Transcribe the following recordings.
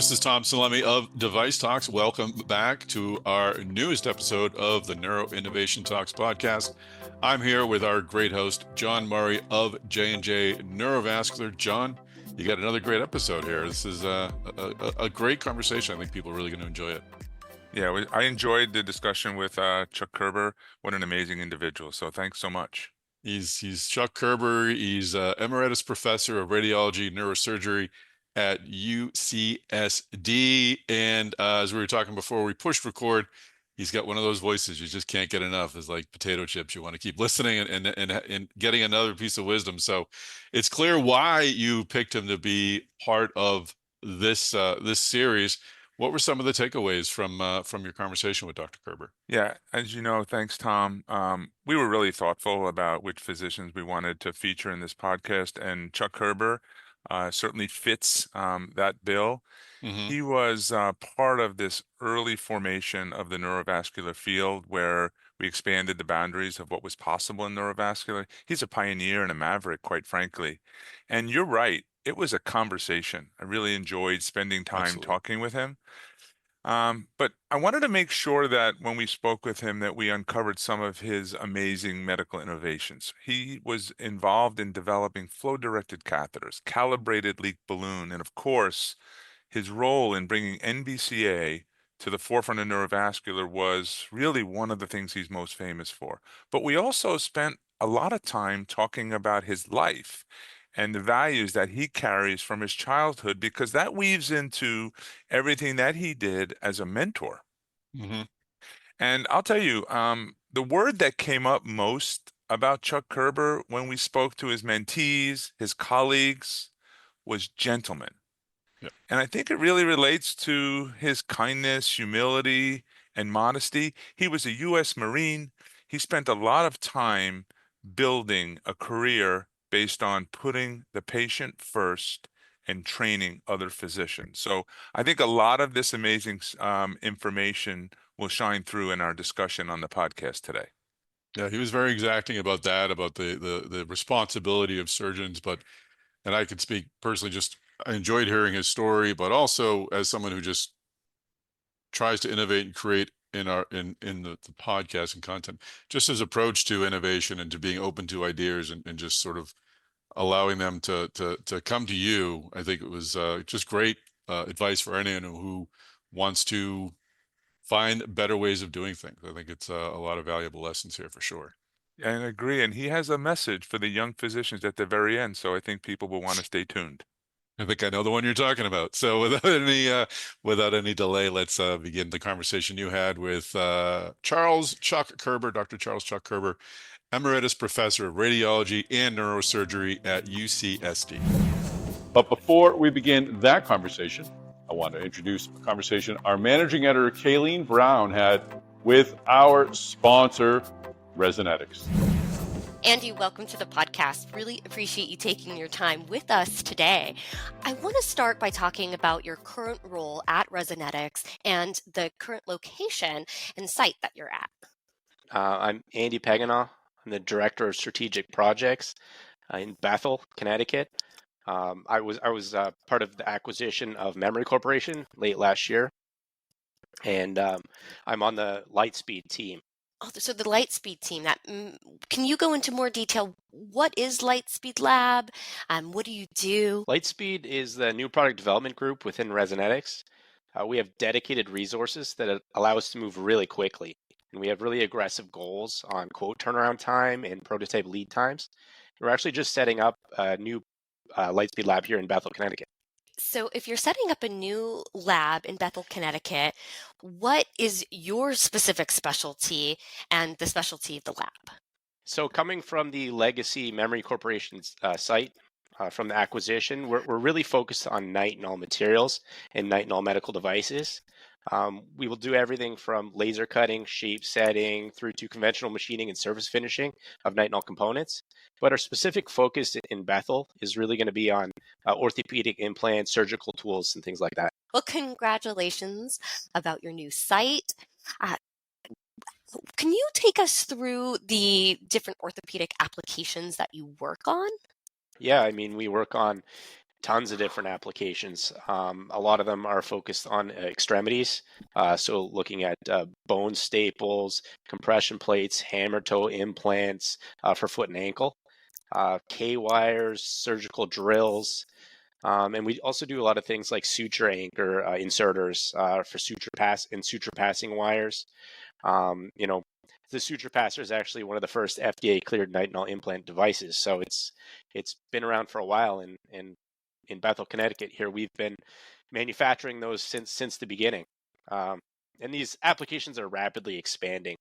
This is Tom Salemi of Device Talks. Welcome back to our newest episode of the Neuro Innovation Talks podcast. I'm here with our great host, John Murray of J&J Neurovascular. John, you got another great episode here. This is a great conversation. I think people are really going to enjoy it. Yeah, I enjoyed the discussion with Chuck Kerber. What an amazing individual. So thanks so much. He's Chuck Kerber. He's Emeritus Professor of Radiology, Neurosurgery at UCSD. And as we were talking before we pushed record, he's got one of those voices you just can't get enough. It's like potato chips. You want to keep listening and getting another piece of wisdom. So it's clear why you picked him to be part of this series. What were some of the takeaways from your conversation with Dr. Kerber? Yeah, as you know, thanks, Tom. We were really thoughtful about which physicians we wanted to feature in this podcast, and Chuck Kerber certainly fits that bill. Mm-hmm. He was part of this early formation of the neurovascular field where we expanded the boundaries of what was possible in neurovascular. He's a pioneer and a maverick, quite frankly. And you're right, it was a conversation. I really enjoyed spending time Absolutely. talking with him. But I wanted to make sure that when we spoke with him that we uncovered some of his amazing medical innovations. He was involved in developing flow-directed catheters, calibrated leak balloon, and of course, his role in bringing NBCA to the forefront of neurovascular was really one of the things he's most famous for. But we also spent a lot of time talking about his life and the values that he carries from his childhood, because that weaves into everything that he did as a mentor. Mm-hmm. And I'll tell you, the word that came up most about Chuck Kerber when we spoke to his mentees, his colleagues, was gentleman. Yeah. And I think it really relates to his kindness, humility, and modesty. He was a U.S. Marine. He spent a lot of time building a career based on putting the patient first and training other physicians. So I think a lot of this amazing information will shine through in our discussion on the podcast today. Yeah, he was very exacting about that, about the responsibility of surgeons. And I could speak personally, just I enjoyed hearing his story, but also as someone who just tries to innovate and create in the podcast and content, just his approach to innovation and to being open to ideas and just sort of allowing them to come to you. I think it was just great advice for anyone who wants to find better ways of doing things. I think it's a lot of valuable lessons here for sure. And I agree. And he has a message for the young physicians at the very end. So I think people will want to stay tuned. I think I know the one you're talking about. So without any delay, let's begin the conversation you had with Charles Chuck Kerber, Dr. Charles Chuck Kerber, Emeritus Professor of Radiology and Neurosurgery at UCSD. But before we begin that conversation, I want to introduce a conversation our managing editor, Kayleen Brown, had with our sponsor, Resonetics. Andy, welcome to the podcast. Really appreciate you taking your time with us today. I want to start by talking about your current role at Resonetics and the current location and site that you're at. I'm Andy Paganaw. I'm the Director of Strategic Projects in Bethel, Connecticut. I was part of the acquisition of Memory Corporation late last year, and I'm on the Lightspeed team. Oh, so the Lightspeed team. Can you go into more detail? What is Lightspeed Lab? What do you do? Lightspeed is the new product development group within Resonetics. We have dedicated resources that allow us to move really quickly, and we have really aggressive goals on quote turnaround time and prototype lead times. We're actually just setting up a new Lightspeed lab here in Bethel, Connecticut. So if you're setting up a new lab in Bethel, Connecticut, what is your specific specialty and the specialty of the lab? So coming from the legacy Memory Corporation's site, from the acquisition, we're really focused on nitinol materials and nitinol medical devices. We will do everything from laser cutting, shape setting, through to conventional machining and surface finishing of nitinol components. But our specific focus in Bethel is really going to be on orthopedic implants, surgical tools, and things like that. Well, congratulations about your new site. Can you take us through the different orthopedic applications that you work on? Yeah, I mean, we work on tons of different applications. A lot of them are focused on extremities. So looking at bone staples, compression plates, hammer toe implants for foot and ankle, K-wires, surgical drills. And we also do a lot of things like suture anchor inserters for suture passing wires. The suture passer is actually one of the first FDA cleared nitinol implant devices. So it's been around for a while, and in Bethel, Connecticut, here we've been manufacturing those since the beginning. And these applications are rapidly expanding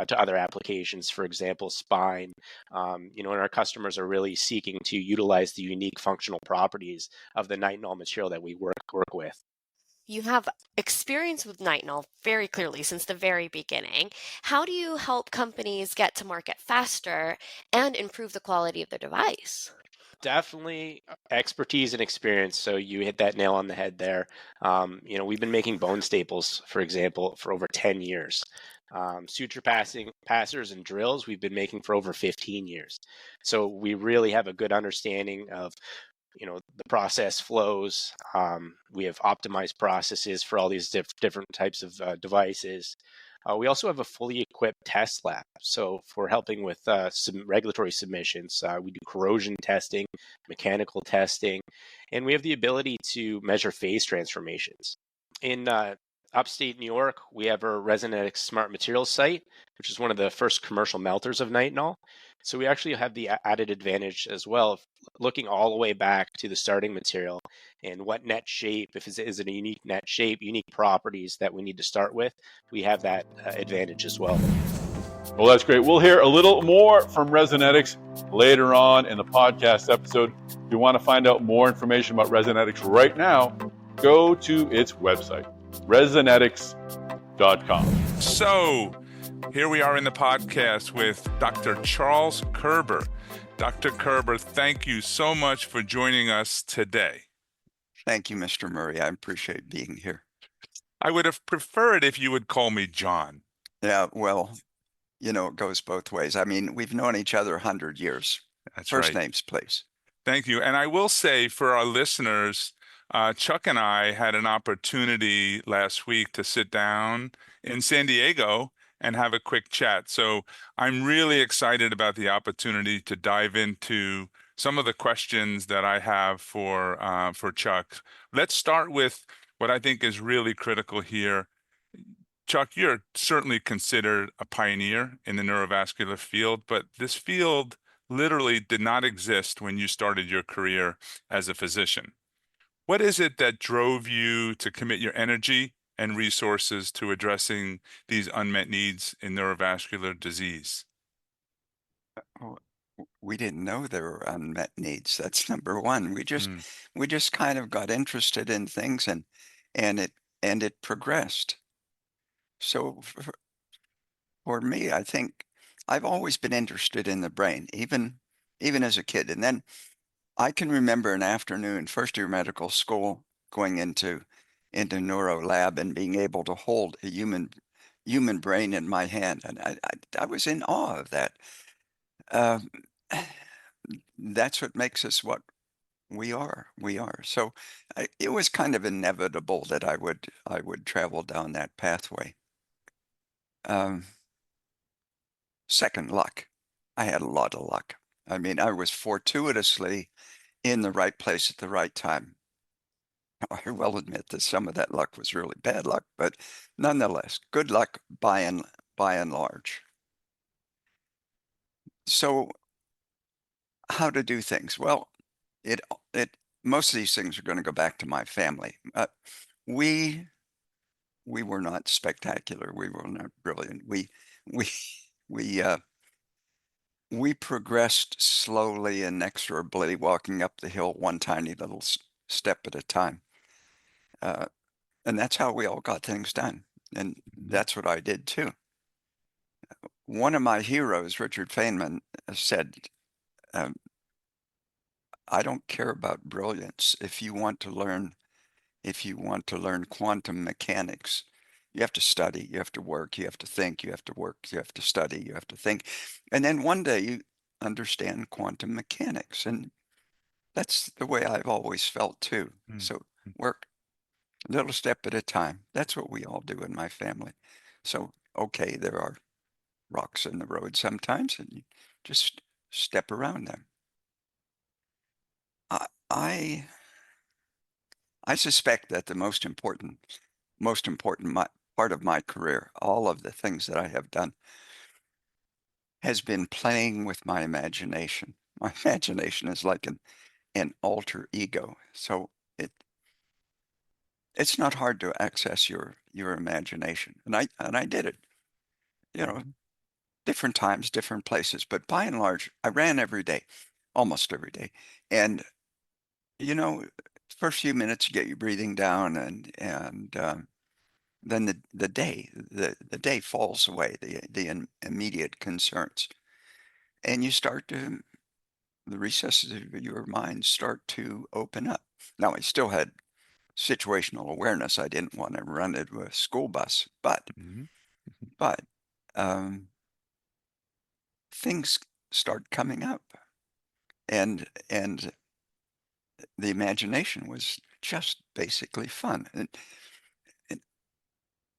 to other applications, for example, spine. And our customers are really seeking to utilize the unique functional properties of the nitinol material that we work with. You have experience with nitinol very clearly since the very beginning. How do you help companies get to market faster and improve the quality of their device? Definitely expertise and experience. So you hit that nail on the head there. We've been making bone staples, for example, for over 10 years. Suture passers and drills we've been making for over 15 years. So we really have a good understanding of the process flows. We have optimized processes for all these different types of devices. We also have a fully equipped test lab. So for helping with some regulatory submissions, we do corrosion testing, mechanical testing, and we have the ability to measure phase transformations. In upstate New York, we have our Resonetics Smart Materials site, which is one of the first commercial melters of nitinol. So we actually have the added advantage as well of looking all the way back to the starting material and what net shape, if is it a unique net shape, unique properties that we need to start with. We have that advantage as well. Well, that's great. We'll hear a little more from Resonetics later on in the podcast episode. If you want to find out more information about Resonetics right now, go to its website, resonetics.com. So here we are in the podcast with Dr. Charles Kerber. Dr. Kerber, thank you so much for joining us today. Thank you, Mr. Murray. I appreciate being here. I would have preferred if you would call me John. Yeah, well, it goes both ways. I mean, we've known each other 100 years. That's First right. names, please. Thank you. And I will say for our listeners, Chuck and I had an opportunity last week to sit down in San Diego and have a quick chat. So I'm really excited about the opportunity to dive into some of the questions that I have for Chuck. Let's start with what I think is really critical here. Chuck, you're certainly considered a pioneer in the neurovascular field, but this field literally did not exist when you started your career as a physician. What is it that drove you to commit your energy and resources to addressing these unmet needs in neurovascular disease? We didn't know there were unmet needs. That's number one. We just kind of got interested in things and it progressed. So for me, I think I've always been interested in the brain, even as a kid. And then I can remember an afternoon, first year medical school, going into neuro lab and being able to hold a human brain in my hand, and I was in awe of that. That's what makes us what we are. So it was kind of inevitable that I would travel down that pathway. Second, luck. I had a lot of luck. I mean, I was fortuitously in the right place at the right time. I will admit that some of that luck was really bad luck, but nonetheless, good luck by and large. So how to do things? Well, most of these things are going to go back to my family. We were not spectacular. We were not brilliant. We progressed slowly and inexorably, walking up the hill one tiny little step at a time. And that's how we all got things done. And that's what I did too. One of my heroes, Richard Feynman, said, I don't care about brilliance. If you want to learn quantum mechanics, you have to study, you have to work, you have to think, you have to work, you have to study, you have to think. And then one day you understand quantum mechanics. And That's the way I've always felt too. So work a little step at a time. That's what we all do in my family. So, okay, there are rocks in the road sometimes, and you just step around them. I I, I suspect that the part of my career, all of the things that I have done, has been playing with my imagination. My imagination is like an alter ego. So it it's not hard to access your imagination. And I did it, you know, different times, different places. But by and large, I ran every day, almost every day. And you know, first few minutes you get your breathing down, and then the day falls away, the immediate concerns, and you start to the recesses of your mind start to open up. Now, I still had situational awareness. I didn't want to run into a school bus, but um, things start coming up, and the imagination was just basically fun. And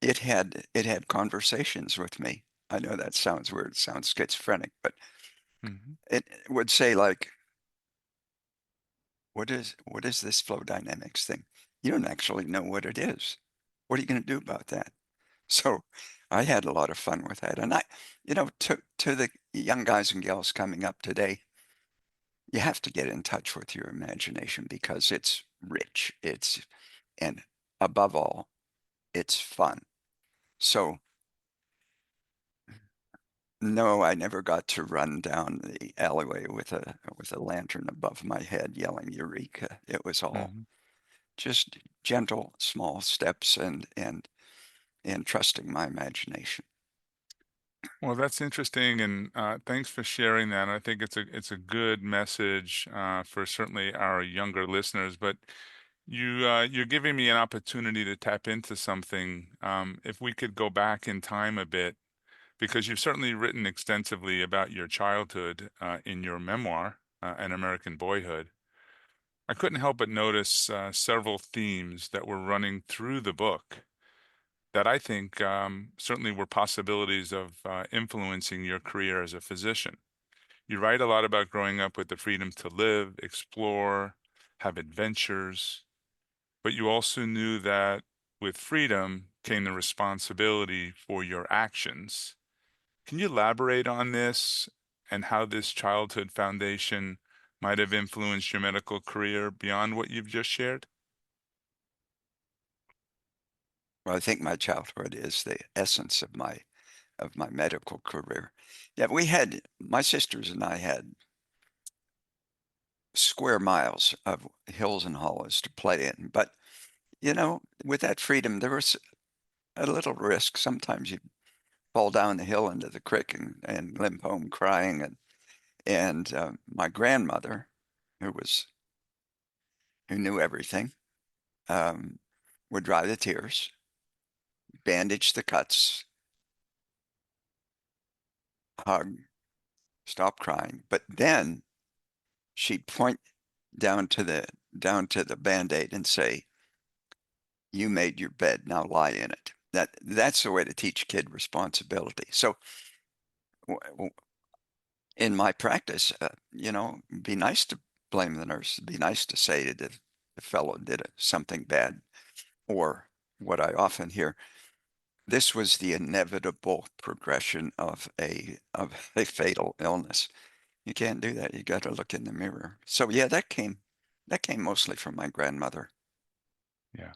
it had conversations with me. I know that sounds weird, sounds schizophrenic, but it would say like, what is this flow dynamics thing? You don't actually know what it is. What are you going to do about that? So I had a lot of fun with that. And to the young guys and gals coming up today, you have to get in touch with your imagination because it's rich. And above all, it's fun. So no, I never got to run down the alleyway with a lantern above my head yelling "Eureka!" It was all just gentle, small steps and trusting my imagination. Well, that's interesting, and thanks for sharing that. I think it's a good message for certainly our younger listeners. But you're giving me an opportunity to tap into something. If we could go back in time a bit, because you've certainly written extensively about your childhood in your memoir, An American Boyhood. I couldn't help but notice several themes that were running through the book that I think certainly were possibilities of influencing your career as a physician. You write a lot about growing up with the freedom to live, explore, have adventures, but you also knew that with freedom came the responsibility for your actions. Can you elaborate on this and how this childhood foundation might have influenced your medical career beyond what you've just shared? Well, I think my childhood is the essence of my medical career. Yeah, my sisters and I had square miles of hills and hollows to play in. But, with that freedom, there was a little risk. Sometimes you fall down the hill into the creek and limp home crying. And my grandmother, who knew everything, um, would dry the tears, bandage the cuts, hug, stop crying. But then she'd point down to the Band-Aid and say, "You made your bed, now lie in it." That's the way to teach kid responsibility. So in my practice, be nice to blame the nurse. Be nice to say that the fellow did something bad, or what I often hear, this was the inevitable progression of a fatal illness. You can't do that. You got to look in the mirror. So yeah, that came mostly from my grandmother. Yeah.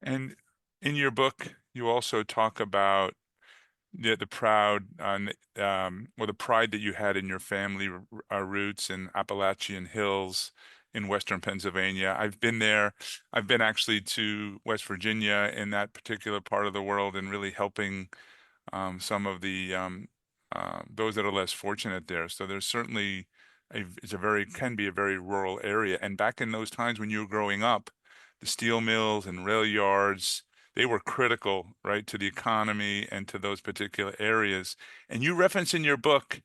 And in your book, you also talk about the proud or the pride that you had in your family roots in Appalachian hills in Western Pennsylvania. I've been there. I've been actually to West Virginia in that particular part of the world and really helping some of the those that are less fortunate there. So there's certainly can be a very rural area. And back in those times when you were growing up, the steel mills and rail yards, they were critical, right, to the economy and to those particular areas. And you reference in your book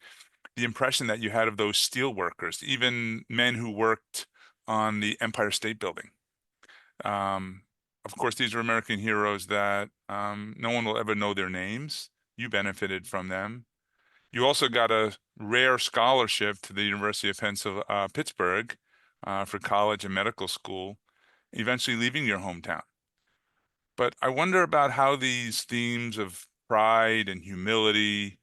the impression that you had of those steel workers, even men who worked on the Empire State Building. Of course, these are American heroes that no one will ever know their names. You benefited from them. You also got a rare scholarship to the University of Pittsburgh for college and medical school, eventually leaving your hometown. But I wonder about how these themes of pride and humility,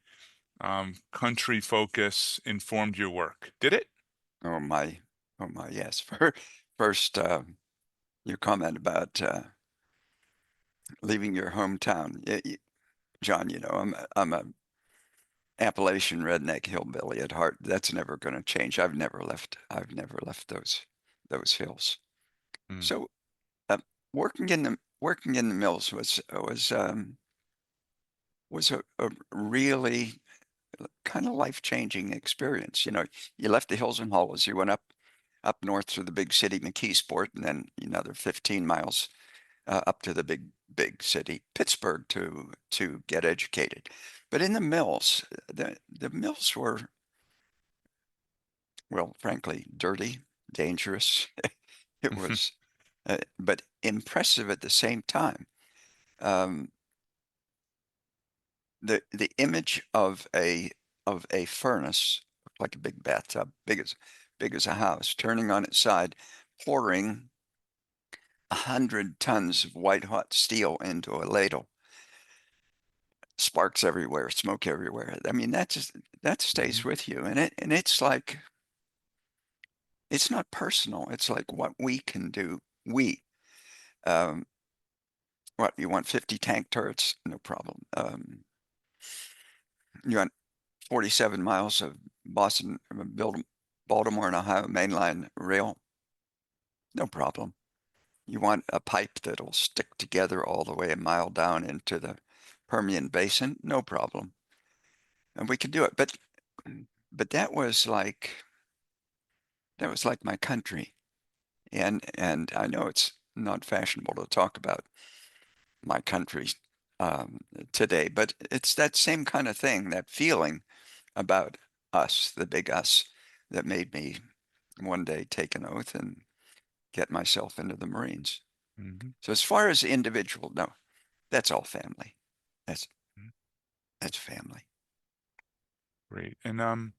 country focus informed your work. Did it? Oh my, yes. First, your comment about leaving your hometown. John, I'm a Appalachian redneck hillbilly at heart. That's never going to change. I've never left those hills. Mm. So working in the mills was a really kind of life-changing experience. You left the hills and hollows. You went up north through the big city, McKeesport, and then another 15 miles up to the big city, Pittsburgh, to get educated. But in the mills, the mills were, well, frankly, dirty, dangerous. It was, but impressive at the same time. The image of a furnace, like a big bathtub, big as a house, turning on its side, pouring 100 tons of white hot steel into a ladle, sparks everywhere, smoke everywhere. I mean, that stays with you, and it's like, it's not personal. It's like what we can do. What, you want 50 tank turrets? No problem. You want 47 miles of Baltimore and Ohio mainline rail? No problem. You want a pipe that'll stick together all the way a mile down into the Permian Basin? No problem. And we could do it. But that was like my country. And I know it's not fashionable to talk about my country today, but it's that same kind of thing, that feeling about us, the big us, that made me one day take an oath and get myself into the Marines. Mm-hmm. So as far as individual, no, that's all family. That's family. Great. And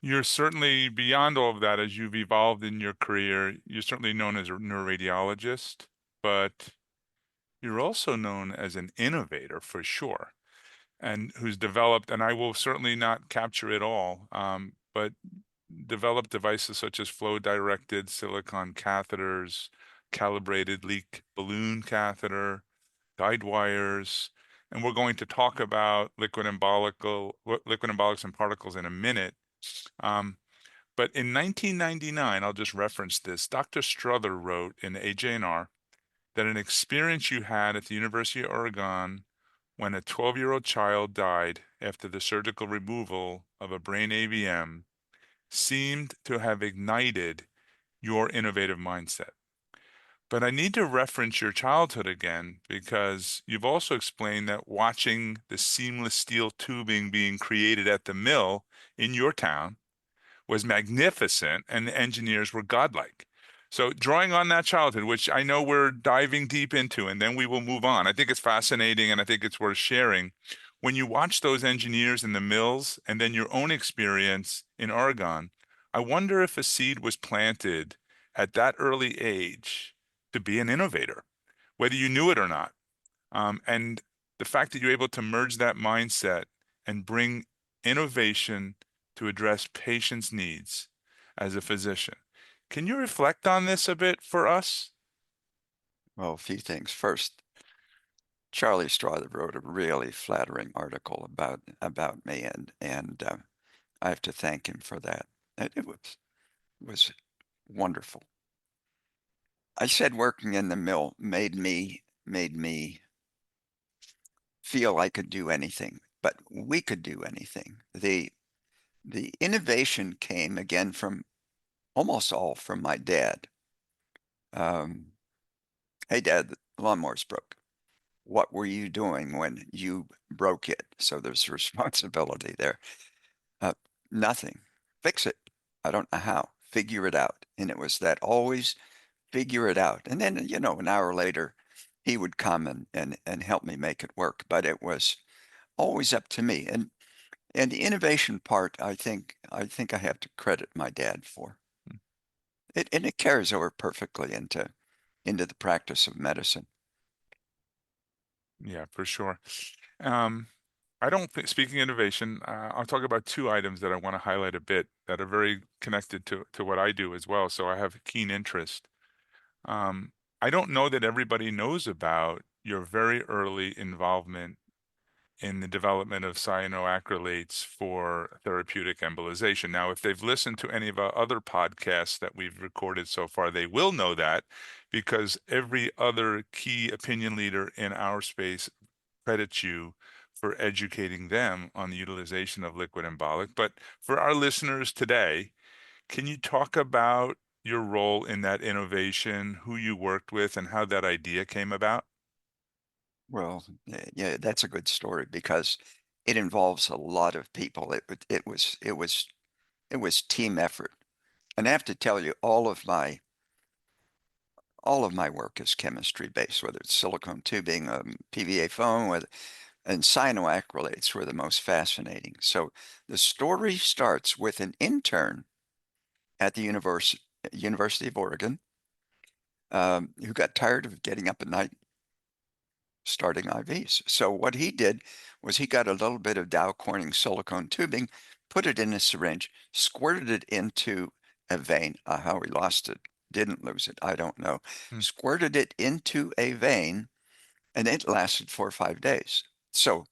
you're certainly beyond all of that as you've evolved in your career. You're certainly known as a neuroradiologist, but you're also known as an innovator for sure, and who's developed, and I will certainly not capture it all, but developed devices such as flow-directed silicon catheters, calibrated leak balloon catheter, guide wires, and we're going to talk about liquid embolics and particles in a minute. But in 1999, I'll just reference this, Dr. Strother wrote in AJR that an experience you had at the University of Oregon when a 12-year-old child died after the surgical removal of a brain AVM seemed to have ignited your innovative mindset. But I need to reference your childhood again, because you've also explained that watching the seamless steel tubing being created at the mill in your town was magnificent and the engineers were godlike. So drawing on that childhood, which I know we're diving deep into, and then we will move on. I think it's fascinating and I think it's worth sharing. When you watch those engineers in the mills and then your own experience in Oregon, I wonder if a seed was planted at that early age to be an innovator, whether you knew it or not. And the fact that you're able to merge that mindset and bring innovation to address patients' needs as a physician. Can you reflect on this a bit for us? Well, a few things. First, Charlie Strother wrote a really flattering article about me, and I have to thank him for that. It was wonderful. I said working in the mill made me feel I could do anything, but we could do anything. The innovation came again from almost all from my dad. Hey, Dad, the lawnmower's broke. What were you doing when you broke it? So there's responsibility there. Nothing. Fix it. I don't know how. figure it out. And it was that always figure it out. And then, you know, an hour later, he would come and help me make it work. But it was always up to me. And the innovation part, I think I have to credit my dad for. And it carries over perfectly into the practice of medicine. Yeah, for sure. I don't think, speaking of innovation, I'll talk about two items that I want to highlight a bit that are very connected to what I do as well. So I have keen interest. I don't know that everybody knows about your very early involvement in the development of cyanoacrylates for therapeutic embolization. Now, if they've listened to any of our other podcasts that we've recorded so far, they will know that, because every other key opinion leader in our space credits you for educating them on the utilization of liquid embolic. But for our listeners today, can you talk about your role in that innovation, who you worked with, and how that idea came about? Well, yeah, that's a good story because it involves a lot of people. It was team effort. And I have to tell you, all of my work is chemistry based, whether it's silicone tubing, PVA foam, and cyanoacrylates were the most fascinating. So the story starts with an intern at the University of Oregon who got tired of getting up at night starting IVs. So what he did was he got a little bit of Dow Corning silicone tubing, put it in a syringe, squirted it into a vein. How he lost it, didn't lose it, I don't know. Squirted it into a vein, and it lasted 4 or 5 days. So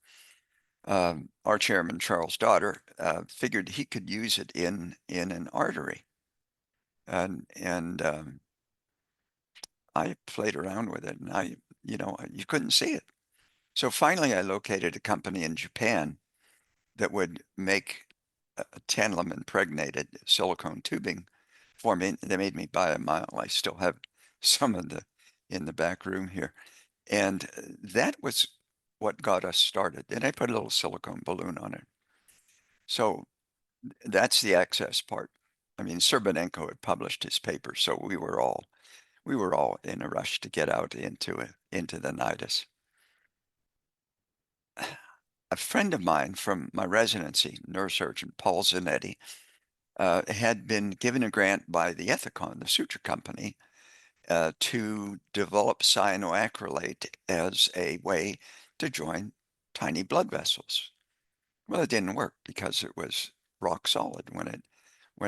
our chairman, Charles Daughter, figured he could use it in an artery. And I played around with it, and you couldn't see it. So finally, I located a company in Japan that would make tantalum impregnated silicone tubing for me. They made me buy a mile. I still have some of in the back room here. And that was what got us started. Then I put a little silicone balloon on it. So that's the access part. I mean, Serbanenko had published his paper, so we were all in a rush to get out into the nidus. A friend of mine from my residency, neurosurgeon Paul Zanetti, had been given a grant by the Ethicon, the suture company, to develop cyanoacrylate as a way to join tiny blood vessels. Well, it didn't work because it was rock solid when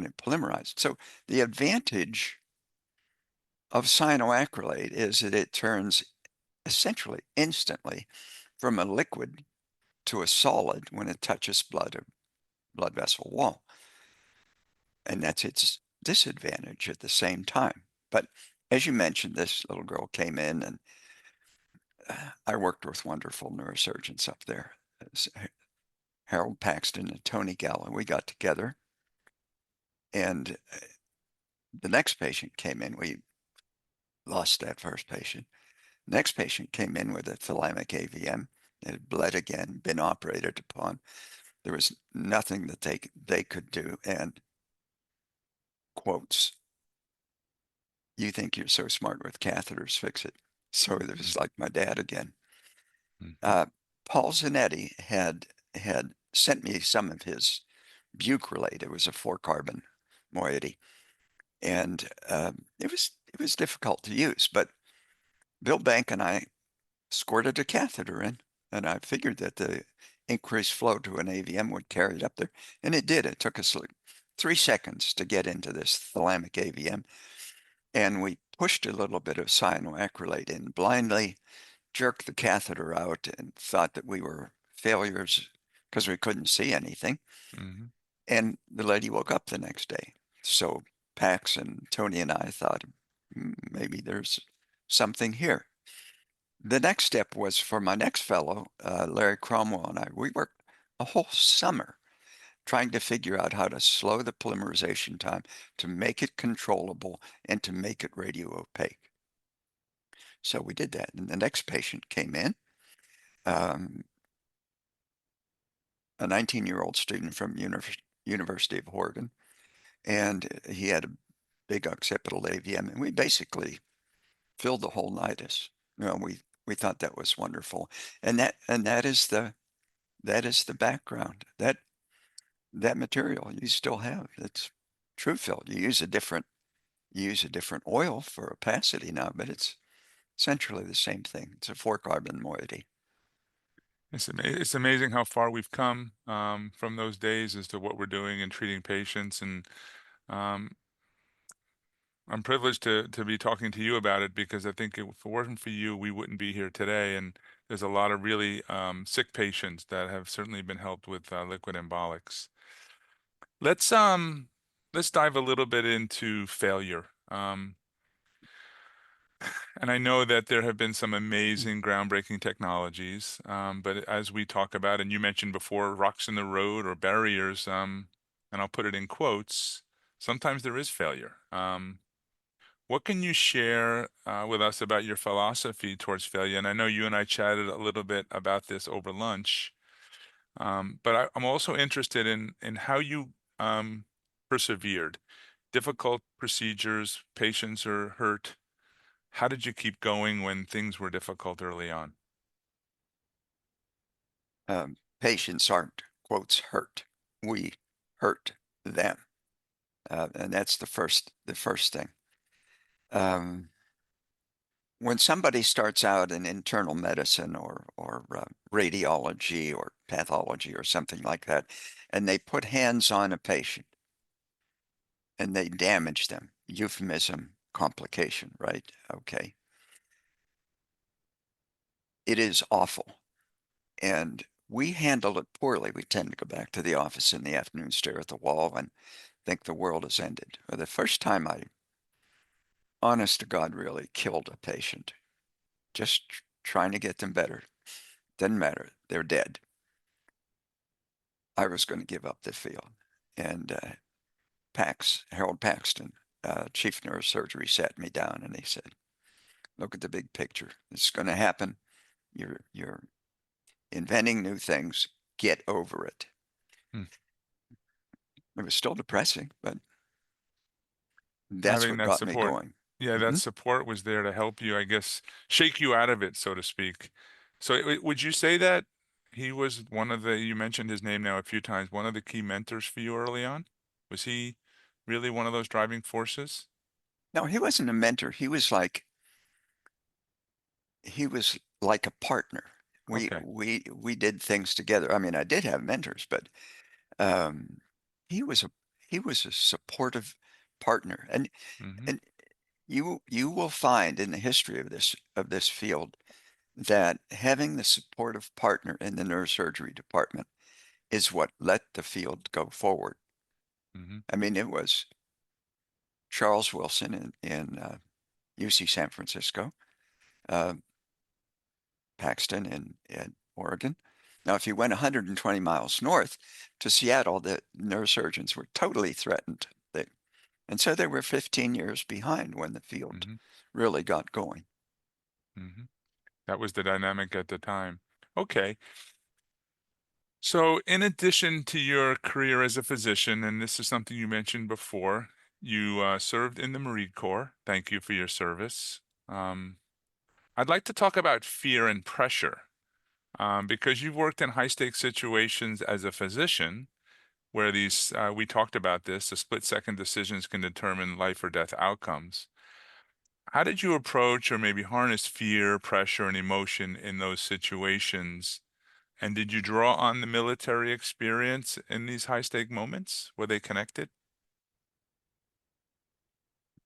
it polymerized. So the advantage of cyanoacrylate is that it turns essentially instantly from a liquid to a solid when it touches blood vessel wall. And that's its disadvantage at the same time. But as you mentioned, this little girl came in, and I worked with wonderful neurosurgeons up there. Harold Paxton and Tony Gallo. We got together, and the next patient came in. We lost that first patient. Next patient came in with a thalamic AVM. It had bled again, been operated upon. There was nothing that they could do. And quotes, "You think you're so smart with catheters, fix it." So it was like my dad again. Paul Zanetti had sent me some of his bucrelate. It was a 4-carbon moiety, and it was difficult to use. But Bill Bank and I squirted a catheter in, and I figured that the increased flow to an AVM would carry it up there, and it did. It took us like 3 seconds to get into this thalamic AVM, and we pushed a little bit of cyanoacrylate in blindly, jerked the catheter out, and thought that we were failures because we couldn't see anything. And the lady woke up the next day. So Pax and Tony and I thought, maybe there's something here. The next step was for my next fellow, Larry Cromwell, and I. We worked a whole summer trying to figure out how to slow the polymerization time, to make it controllable, and to make it radio-opaque. So we did that. And the next patient came in, a 19-year-old student from University of Oregon, and he had a big occipital AVM, and we basically filled the whole nidus. We thought that was wonderful, and that is the background. That material you still have. It's true fill. You use a different oil for opacity now, but it's essentially the same thing. It's a 4-carbon moiety. It's amazing how far we've come from those days as to what we're doing in treating patients, and um, I'm privileged to be talking to you about it, because I think if it wasn't for you, we wouldn't be here today. And there's a lot of really sick patients that have certainly been helped with liquid embolics. Let's dive a little bit into failure. And I know that there have been some amazing groundbreaking technologies, but as we talk about, and you mentioned before, rocks in the road or barriers, and I'll put it in quotes, sometimes there is failure. What can you share with us about your philosophy towards failure? And I know you and I chatted a little bit about this over lunch, but I'm also interested in how you persevered. Difficult procedures, patients are hurt. How did you keep going when things were difficult early on? Patients aren't, quotes, hurt. We hurt them. And that's the first thing. When somebody starts out in internal medicine or radiology or pathology or something like that, and they put hands on a patient and they damage them, euphemism, complication, right? Okay. It is awful. And we handle it poorly. We tend to go back to the office in the afternoon, stare at the wall, and think the world has ended. Well, the first time I, honest to God, really killed a patient, just trying to get them better. Doesn't matter. They're dead. I was going to give up the field. And Harold Paxton, chief neurosurgery, sat me down and he said, look at the big picture. It's going to happen. You're inventing new things. Get over it. Hmm. It was still depressing, but that's Having what that got me support. going. Yeah, that support was there to help you, I guess, shake you out of it, so to speak. So would you say that he was one of the, you mentioned his name now a few times, one of the key mentors for you early on? Was he really one of those driving forces? No, he wasn't a mentor. He was like a partner. Okay. We did things together. I mean, I did have mentors, but um, he was a supportive partner. Mm-hmm. And you will find in the history of this field that having the supportive partner in the neurosurgery department is what let the field go forward. Mm-hmm. I mean, it was Charles Wilson in UC San Francisco, uh, Paxton in Oregon. Now, if you went 120 miles north to Seattle, the neurosurgeons were totally threatened. And so they were 15 years behind when the field Mm-hmm. really got going. Mm-hmm. That was the dynamic at the time. Okay. So, in addition to your career as a physician, and this is something you mentioned before, you served in the Marine Corps. Thank you for your service. Um, I'd like to talk about fear and pressure, because you've worked in high stakes situations as a physician, where we talked about this, the split-second decisions can determine life or death outcomes. How did you approach or maybe harness fear, pressure, and emotion in those situations? And did you draw on the military experience in these high stake moments? Were they connected?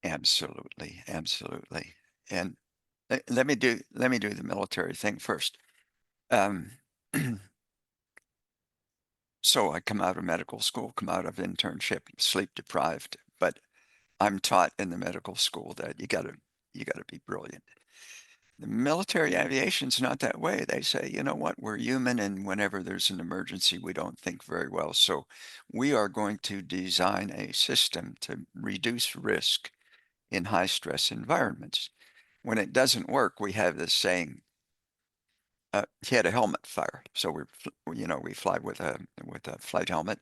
Absolutely, absolutely. And let me do the military thing first. So I come out of medical school, come out of internship, sleep deprived, but I'm taught in the medical school that you gotta be brilliant. The military aviation's not that way. They say, you know what, we're human, and whenever there's an emergency, we don't think very well. So we are going to design a system to reduce risk in high stress environments. When it doesn't work, we have this saying, he had a helmet fire. So we fly with a flight helmet,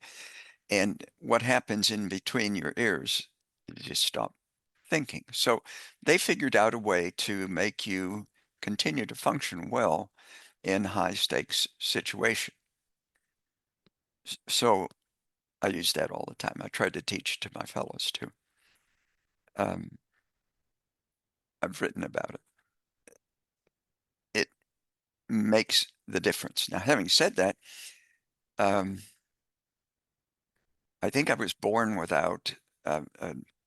and what happens in between your ears, you just stop thinking. So they figured out a way to make you continue to function well in high stakes situation. So I use that all the time. I try to teach to my fellows too. I've written about it. It makes the difference. Now, having said that, I think I was born without a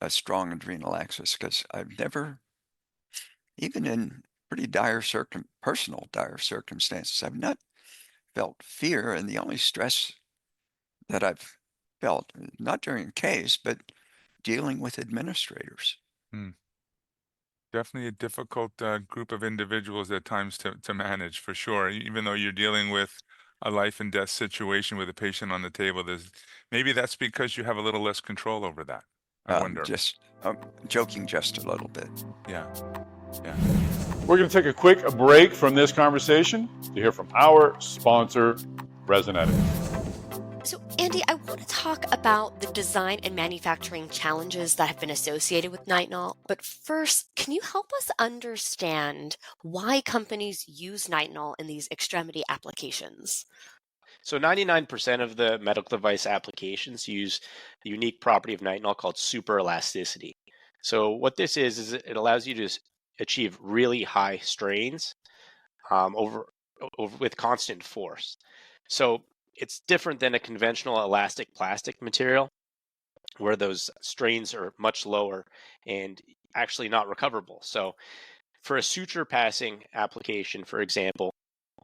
strong adrenal axis, because I've never, even in pretty personal dire circumstances, I've not felt fear. And the only stress that I've felt, not during a case, but dealing with administrators. Definitely a difficult group of individuals at times to manage, for sure. Even though you're dealing with a life and death situation with a patient on the table, maybe that's because you have a little less control over that. I wonder. Just joking just a little bit. Yeah. We're going to take a quick break from this conversation to hear from our sponsor, Resonetics. So, Andy, I want to talk about the design and manufacturing challenges that have been associated with nitinol. But first, can you help us understand why companies use nitinol in these extremity applications? So 99% of the medical device applications use the unique property of nitinol called superelasticity. So what this is it allows you to achieve really high strains over with constant force. So it's different than a conventional elastic plastic material, where those strains are much lower and actually not recoverable. So for a suture passing application, for example,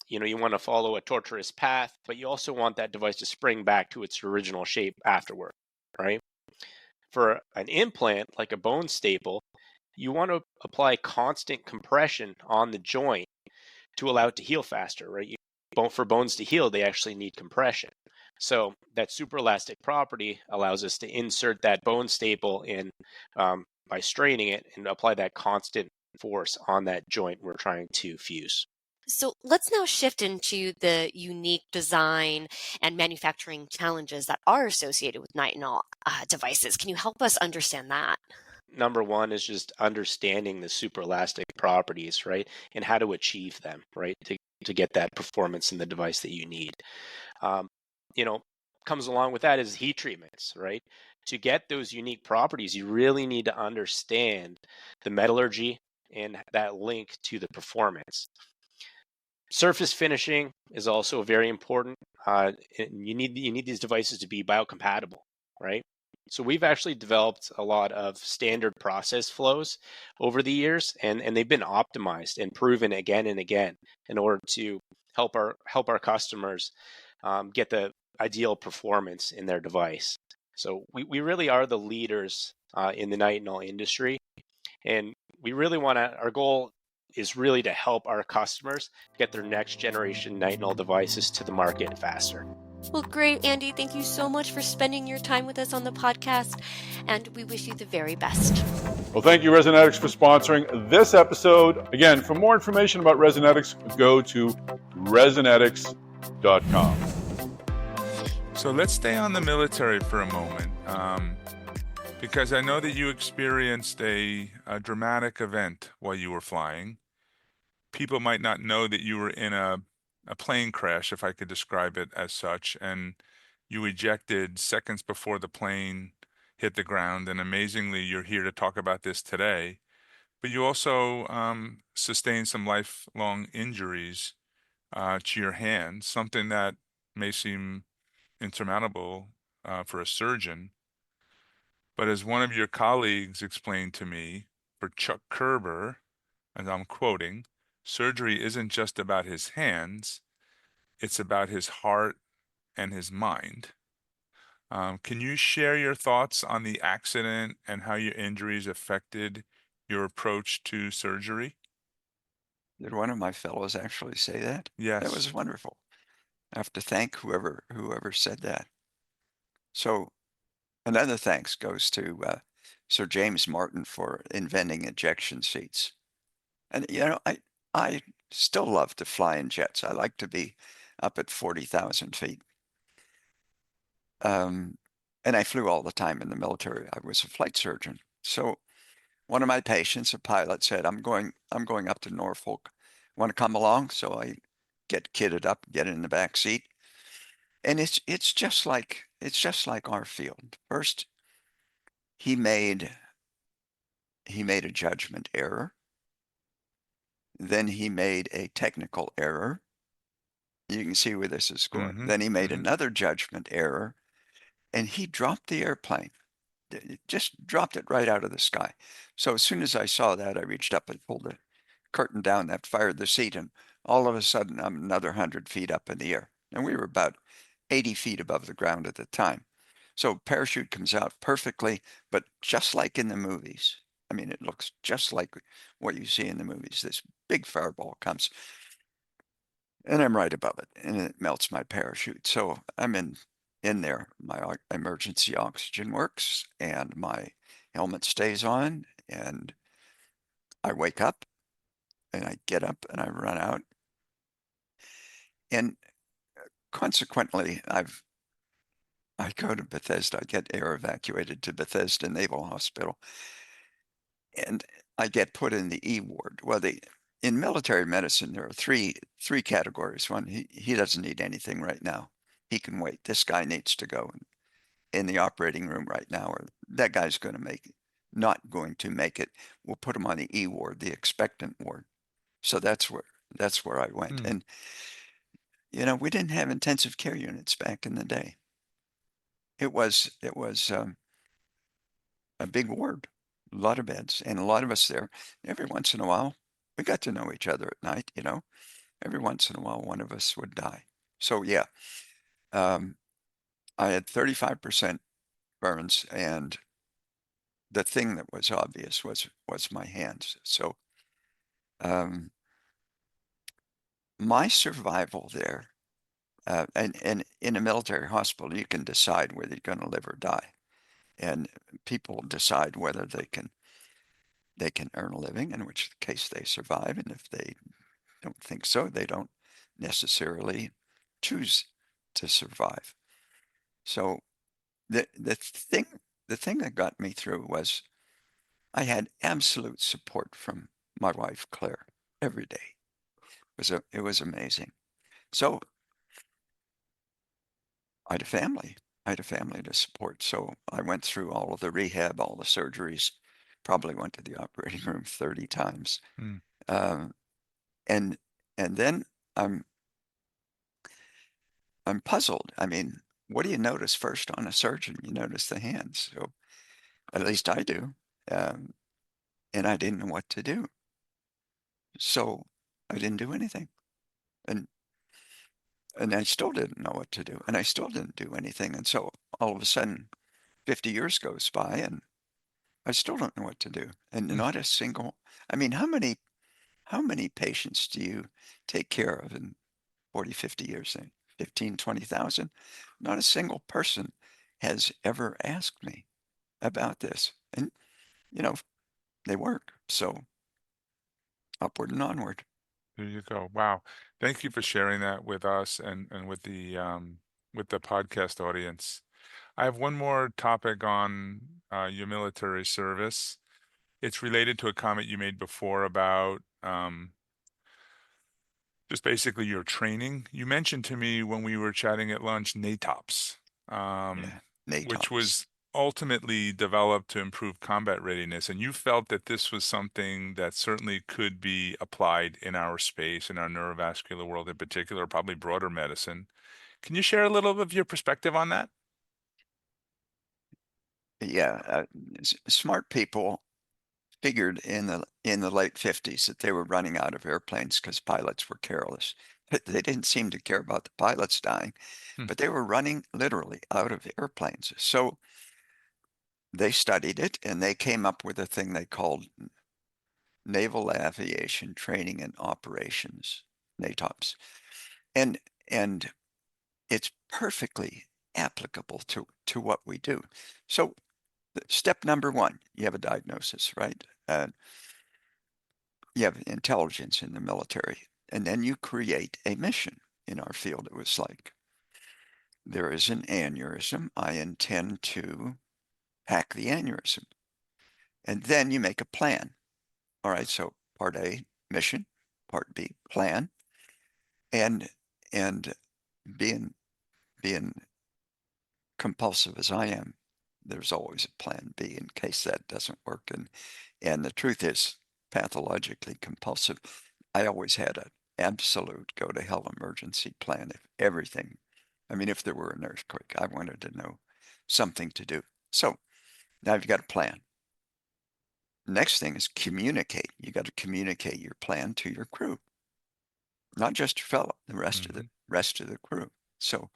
you want to follow a tortuous path, but you also want that device to spring back to its original shape afterward, right? For an implant, like a bone staple, you want to apply constant compression on the joint to allow it to heal faster, right? For bones to heal, they actually need compression. So that superelastic property allows us to insert that bone staple in by straining it and apply that constant force on that joint we're trying to fuse. So let's now shift into the unique design and manufacturing challenges that are associated with nitinol devices. Can you help us understand that? Number one is just understanding the superelastic properties, right? And how to achieve them, right? To get that performance in the device that you need. Comes along with that is heat treatments, right? To get those unique properties, you really need to understand the metallurgy and that link to the performance. Surface finishing is also very important. You need these devices to be biocompatible, right? So we've actually developed a lot of standard process flows over the years, and they've been optimized and proven again and again in order to help our customers get the ideal performance in their device. So we really are the leaders in the nitinol industry, and we really our goal is really to help our customers get their next generation nitinol devices to the market faster. Well, great, Andy. Thank you so much for spending your time with us on the podcast, and we wish you the very best. Well, thank you, Resonetics, for sponsoring this episode. Again, for more information about Resonetics, go to resonetics.com. So let's stay on the military for a moment, because I know that you experienced a dramatic event while you were flying. People might not know that you were in a plane crash, if I could describe it as such, and you ejected seconds before the plane hit the ground. And amazingly, you're here to talk about this today. But you also sustained some lifelong injuries to your hand, something that may seem insurmountable for a surgeon. But as one of your colleagues explained to me, for Chuck Kerber, and I'm quoting, surgery isn't just about his hands, it's about his heart and his mind. Can you share your thoughts on the accident and how your injuries affected your approach to surgery? Did one of my fellows actually say that? Yes. That was wonderful. I have to thank whoever said that. So another thanks goes to Sir James Martin for inventing ejection seats. And I still love to fly in jets. I like to be up at 40,000 feet. and I flew all the time in the military. I was a flight surgeon. So one of my patients, a pilot, said, I'm going up to Norfolk. Want to come along? So I get kitted up, get in the back seat. And it's just like our field. First, he made a judgment error. Then he made a technical error. You can see where this is going. Mhm, Then he made mhm. another judgment error, and he dropped the airplane. Just dropped it right out of the sky. So as soon as I saw that, I reached up and pulled the curtain down that fired the seat, and all of a sudden I'm another 100 feet up in the air. And we were about 80 feet above the ground at the time. So parachute comes out perfectly, but just like in the movies. I mean, it looks just like what you see in the movies. This big fireball comes, and I'm right above it, and it melts my parachute. So I'm in there. My emergency oxygen works, and my helmet stays on, and I wake up, and I get up, and I run out, and consequently, I go to Bethesda. I get air evacuated to Bethesda Naval Hospital, and I get put in the E ward. Well, in military medicine, there are three categories. One, he doesn't need anything right now. He can wait. This guy needs to go in the operating room right now, or that guy's going to not going to make it. We'll put him on the E ward, the expectant ward. So that's where I went. Hmm. And we didn't have intensive care units back in the day. It was a big ward, a lot of beds, and a lot of us there. Every once in a while, we got to know each other at night. Every once in a while, one of us would die. So yeah, I had 35% burns, and the thing that was obvious was my hands. So my survival there, and in a military hospital, you can decide whether you're going to live or die, and people decide whether they can earn a living, in which case they survive, and if they don't think so, they don't necessarily choose to survive. So the thing that got me through was I had absolute support from my wife Claire every day. It was amazing. So I had a family. I had a family to support. So I went through all of the rehab, all the surgeries, probably went to the operating room 30 times. Hmm. And then I'm puzzled. I mean, what do you notice first on a surgeon? You notice the hands. So at least I do. Um, and I didn't know what to do. So I didn't do anything. And I still didn't know what to do. And I still didn't do anything. And so all of a sudden, 50 years goes by, and I still don't know what to do. And Hmm. not a single, I mean, how many patients do you take care of in 40, 50 years? 15, 20,000? Not a single person has ever asked me about this. And, they work. So upward and onward. There you go. Wow. Thank you for sharing that with us and with the podcast audience. I have one more topic on your military service. It's related to a comment you made before about just basically your training. You mentioned to me when we were chatting at lunch, NATOPS, Yeah. which NATOPS. was ultimately developed to improve combat readiness. And you felt that this was something that certainly could be applied in our space, in our neurovascular world in particular, probably broader medicine. Can you share a little of your perspective on that? Yeah. Smart people figured in the late 50s that they were running out of airplanes because pilots were careless. They didn't seem to care about the pilots dying, Hmm. but they were running literally out of airplanes. So they studied it, and they came up with a thing they called Naval Aviation Training and Operations, NATOPS. And it's perfectly applicable to what we do. So step number one, you have a diagnosis, right? You have intelligence in the military, and then you create a mission. In our field, it was like there is an aneurysm. I intend to hack the aneurysm. And then you make a plan. All right, so part A, mission, part B, plan. And being compulsive as I am, there's always a plan B in case that doesn't work. And the truth is, pathologically compulsive, I always had an absolute go to hell emergency plan. If everything, I mean, if there were an earthquake, I wanted to know something to do. So now you've got a plan. Next thing is communicate. You got to communicate your plan to your crew, not just your fellow, the rest of the crew. So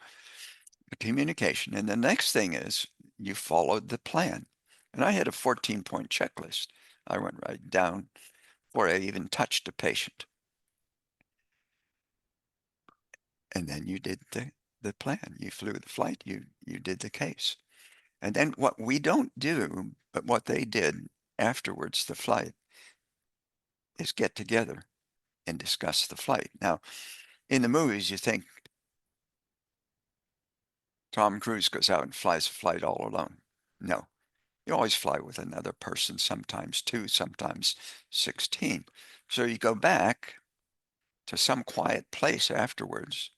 the communication. And the next thing is you followed the plan. And I had a 14-point checklist. I went right down before I even touched a patient. And then you did the plan. You flew the flight. You did the case. And then what we don't do, but what they did afterwards, the flight, is get together and discuss the flight. Now, in the movies, you think Tom Cruise goes out and flies a flight all alone. No, you always fly with another person, sometimes two, sometimes 16. So you go back to some quiet place afterwards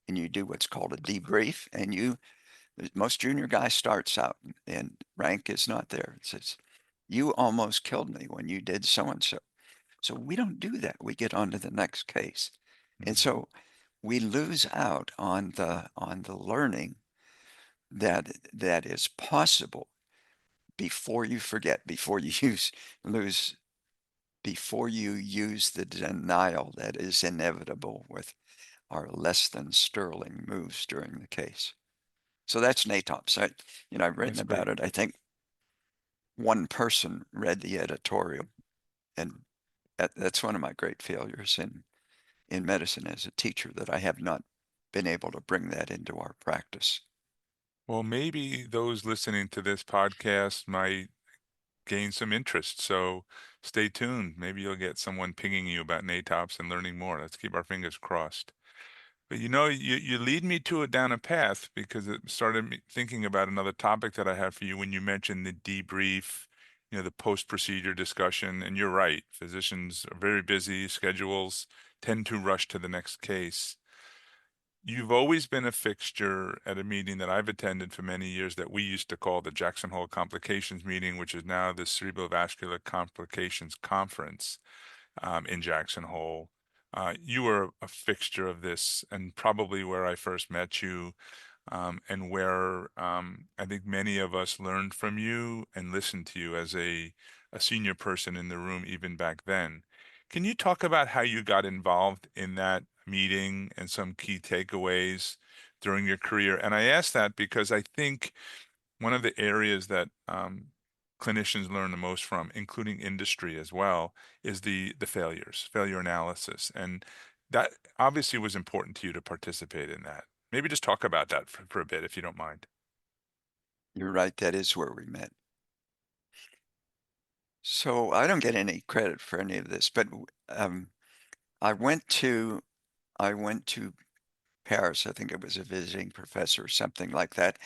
and you do what's called a debrief. And most junior guy starts out and rank is not there. It says, you almost killed me when you did so-and-so. So we don't do that. We get on to the next case. And so we lose out on the learning that is possible before you forget, before you use the denial that is inevitable with our less than sterling moves during the case. So that's NATOPS. I've written about it. I think one person read the editorial, and that's one of my great failures in medicine as a teacher, that I have not been able to bring that into our practice. Well, maybe those listening to this podcast might gain some interest. So stay tuned. Maybe you'll get someone pinging you about NATOPS and learning more. Let's keep our fingers crossed. But you lead me down a path, because it started me thinking about another topic that I have for you when you mentioned the debrief, the post-procedure discussion. And you're right, physicians are very busy, schedules tend to rush to the next case. You've always been a fixture at a meeting that I've attended for many years that we used to call the Jackson Hole Complications Meeting, which is now the Cerebrovascular Complications Conference in Jackson Hole. You were a fixture of this, and probably where I first met you, and where I think many of us learned from you and listened to you as a senior person in the room even back then. Can you talk about how you got involved in that meeting and some key takeaways during your career? And I ask that because I think one of the areas that clinicians learn the most from, including industry as well, is the failure analysis. And that obviously was important to you to participate in that. Maybe just talk about that for a bit, if you don't mind. You're right, that is where we met. So I don't get any credit for any of this, but I went to Paris. I think it was a visiting professor or something like that.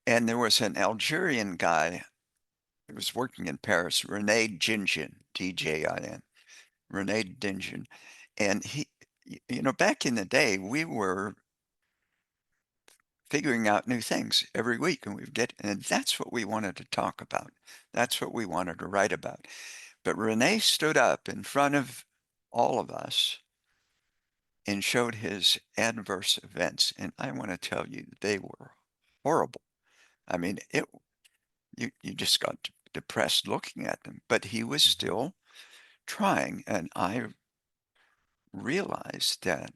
And there was an Algerian guy who was working in Paris, René Djinjin, D-J-I-N, René Djinjin. And he, back in the day, we were figuring out new things every week, and that's what we wanted to talk about. That's what we wanted to write about. But René stood up in front of all of us and showed his adverse events. And I want to tell you, they were horrible. I mean, you just got depressed looking at them, but he was still trying. And I realized that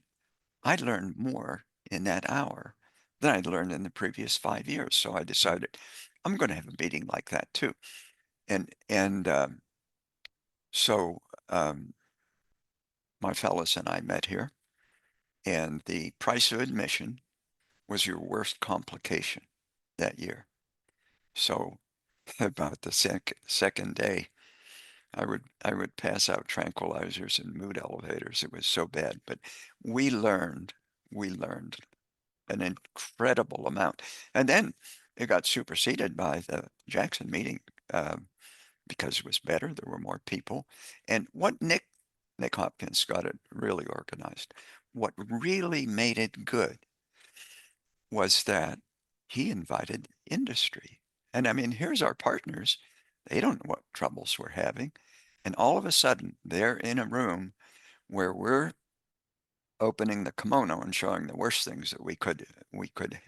I learned more in that hour than I'd learned in the previous 5 years. So I decided I'm going to have a meeting like that too. So my fellows and I met here, and the price of admission was your worst complication that year. So about the second day, I would pass out tranquilizers and mood elevators. It was so bad, but we learned an incredible amount. And then it got superseded by the Jackson meeting because it was better. There were more people. And what Nick Hopkins got it really organized. What really made it good was that he invited industry. And I mean, here's our partners. They don't know what troubles we're having. And all of a sudden, they're in a room where we're opening the kimono and showing the worst things that we could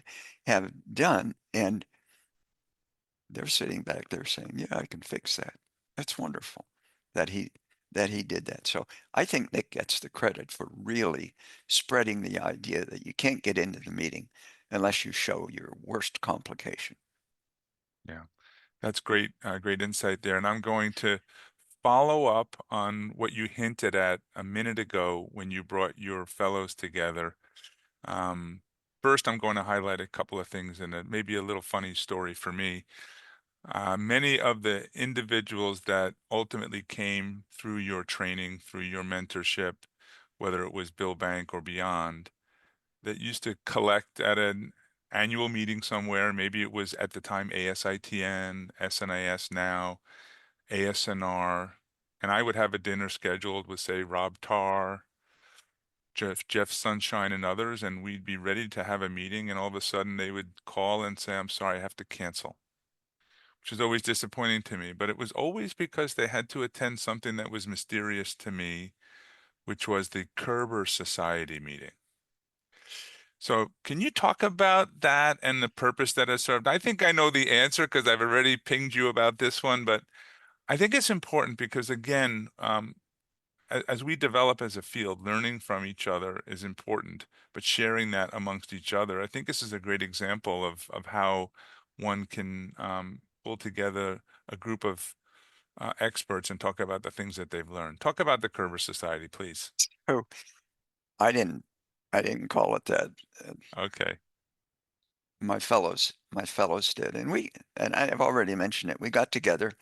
have done. And they're sitting back there saying, yeah, I can fix that. That's wonderful that he did that. So I think Nick gets the credit for really spreading the idea that you can't get into the meeting unless you show your worst complication. Yeah, that's great, great insight there. And I'm going to follow up on what you hinted at a minute ago when you brought your fellows together. First, I'm going to highlight a couple of things and maybe a little funny story for me. Many of the individuals that ultimately came through your training, through your mentorship, whether it was Bill Bank or beyond, that used to collect at an annual meeting somewhere. Maybe it was at the time ASITN, SNIS now, ASNR, and I would have a dinner scheduled with, say, Rob Tarr, Jeff Sunshine, and others, and we'd be ready to have a meeting, and all of a sudden they would call and say, I'm sorry, I have to cancel, which is always disappointing to me. But it was always because they had to attend something that was mysterious to me, which was the Kerber Society meeting. So can you talk about that and the purpose that it served? I think I know the answer because I've already pinged you about this one, but I think it's important because, again, as we develop as a field, learning from each other is important, but sharing that amongst each other, I think this is a great example of how one can pull together a group of experts and talk about the things that they've learned. Talk about the Kerber Society, please. Oh, I didn't call it that. Okay. My fellows did. And I have already mentioned it. We got together.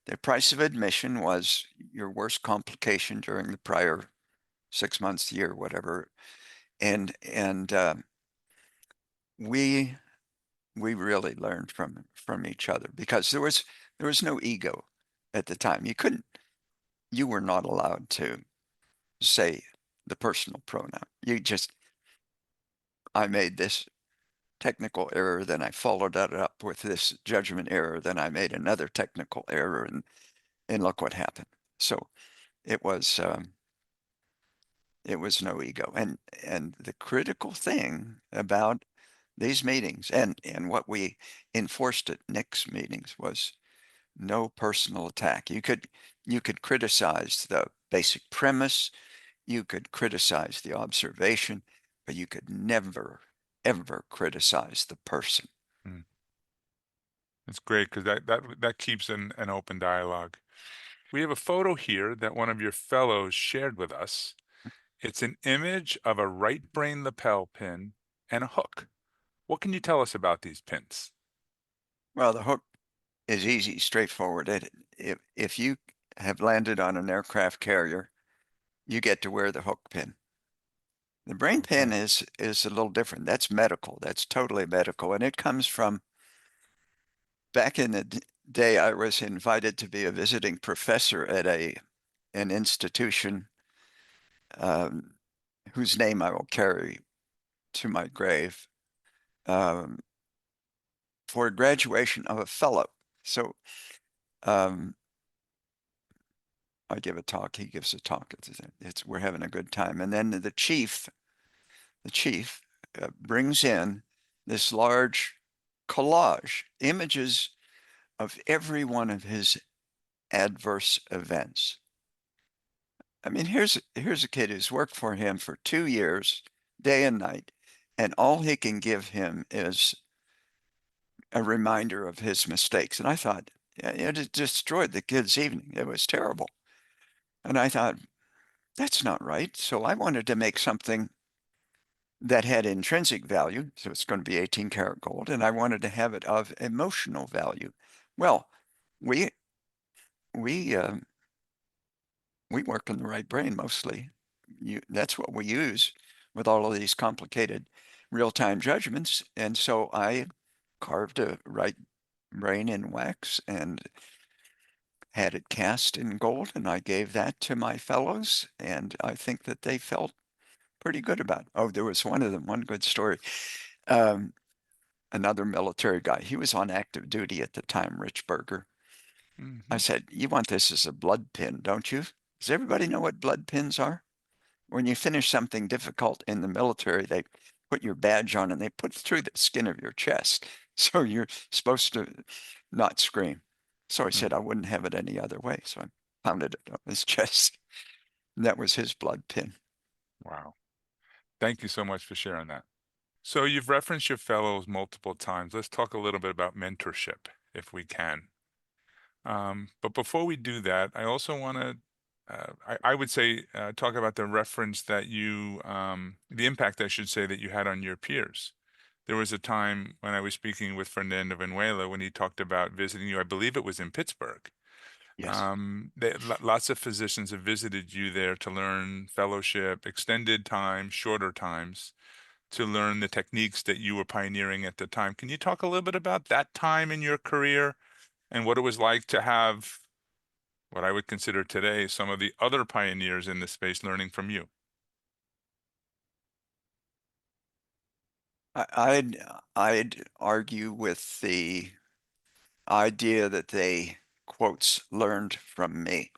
The price of admission was your worst complication during the prior 6 months, year, whatever. And we really learned from each other because there was no ego at the time. You were not allowed to say the personal pronoun. I made this technical error, then I followed that up with this judgment error, then I made another technical error, and look what happened. So it was no ego. And the critical thing about these meetings and what we enforced at Nick's meetings was no personal attack. You could criticize the basic premise, you could criticize the observation, but you could never, ever criticize the person. It's great because that keeps an open dialogue. We have a photo here that one of your fellows shared with us. It's an image of a right brain lapel pin and a hook. What can you tell us about these pins? Well, the hook is easy, straightforward. If you have landed on an aircraft carrier, you get to wear the hook pin. The brain pin is a little different. That's medical. That's totally medical. And it comes from back in the day, I was invited to be a visiting professor at an institution whose name I will carry to my grave for graduation of a fellow. So I give a talk, he gives a talk. We're having a good time. And then the chief brings in this large collage, images of every one of his adverse events. I mean, here's a kid who's worked for him for 2 years, day and night, and all he can give him is a reminder of his mistakes. And I thought, yeah, it destroyed the kid's evening. It was terrible. And I thought, that's not right. So I wanted to make something that had intrinsic value. So it's going to be 18 karat gold. And I wanted to have it of emotional value. Well, we work in the right brain mostly. That's what we use with all of these complicated real-time judgments. And so I carved a right brain in wax and had it cast in gold, and I gave that to my fellows, and I think that they felt pretty good about it. Oh, there was one of them, one good story. Another military guy, he was on active duty at the time, Rich Berger. I said, "You want this as a blood pin, don't you? Does everybody know what blood pins are? When you finish something difficult in the military, they put your badge on and they put it through the skin of your chest. So you're supposed to not scream." So I said I wouldn't have it any other way. So I pounded it on his chest. And that was his blood pin. Wow. Thank you so much for sharing that. So you've referenced your fellows multiple times. Let's talk a little bit about mentorship, if we can. But before we do that, I also want to, I would say, talk about the reference that you, the impact, I should say, that you had on your peers. There was a time when I was speaking with Fernando Venuela when he talked about visiting you. I believe it was in Pittsburgh. Yes. Lots of physicians have visited you there to learn fellowship, extended time, shorter times, to learn the techniques that you were pioneering at the time. Can you talk a little bit about that time in your career and what it was like to have what I would consider today some of the other pioneers in the space learning from you? I'd argue with the idea that they, quotes, learned from me.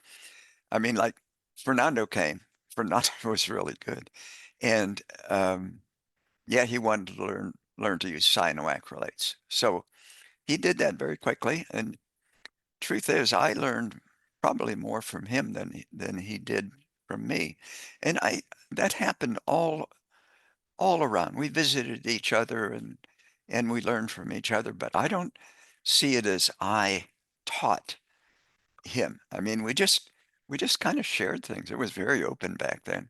I mean, like Fernando came. Fernando was really good. And yeah, he wanted to learn to use cyanoacrylates. So he did that very quickly. And truth is, I learned probably more from him than he did from me. And that happened all around. We visited each other and we learned from each other, but I don't see it as I taught him. I mean, we just kind of shared things. It was very open back then.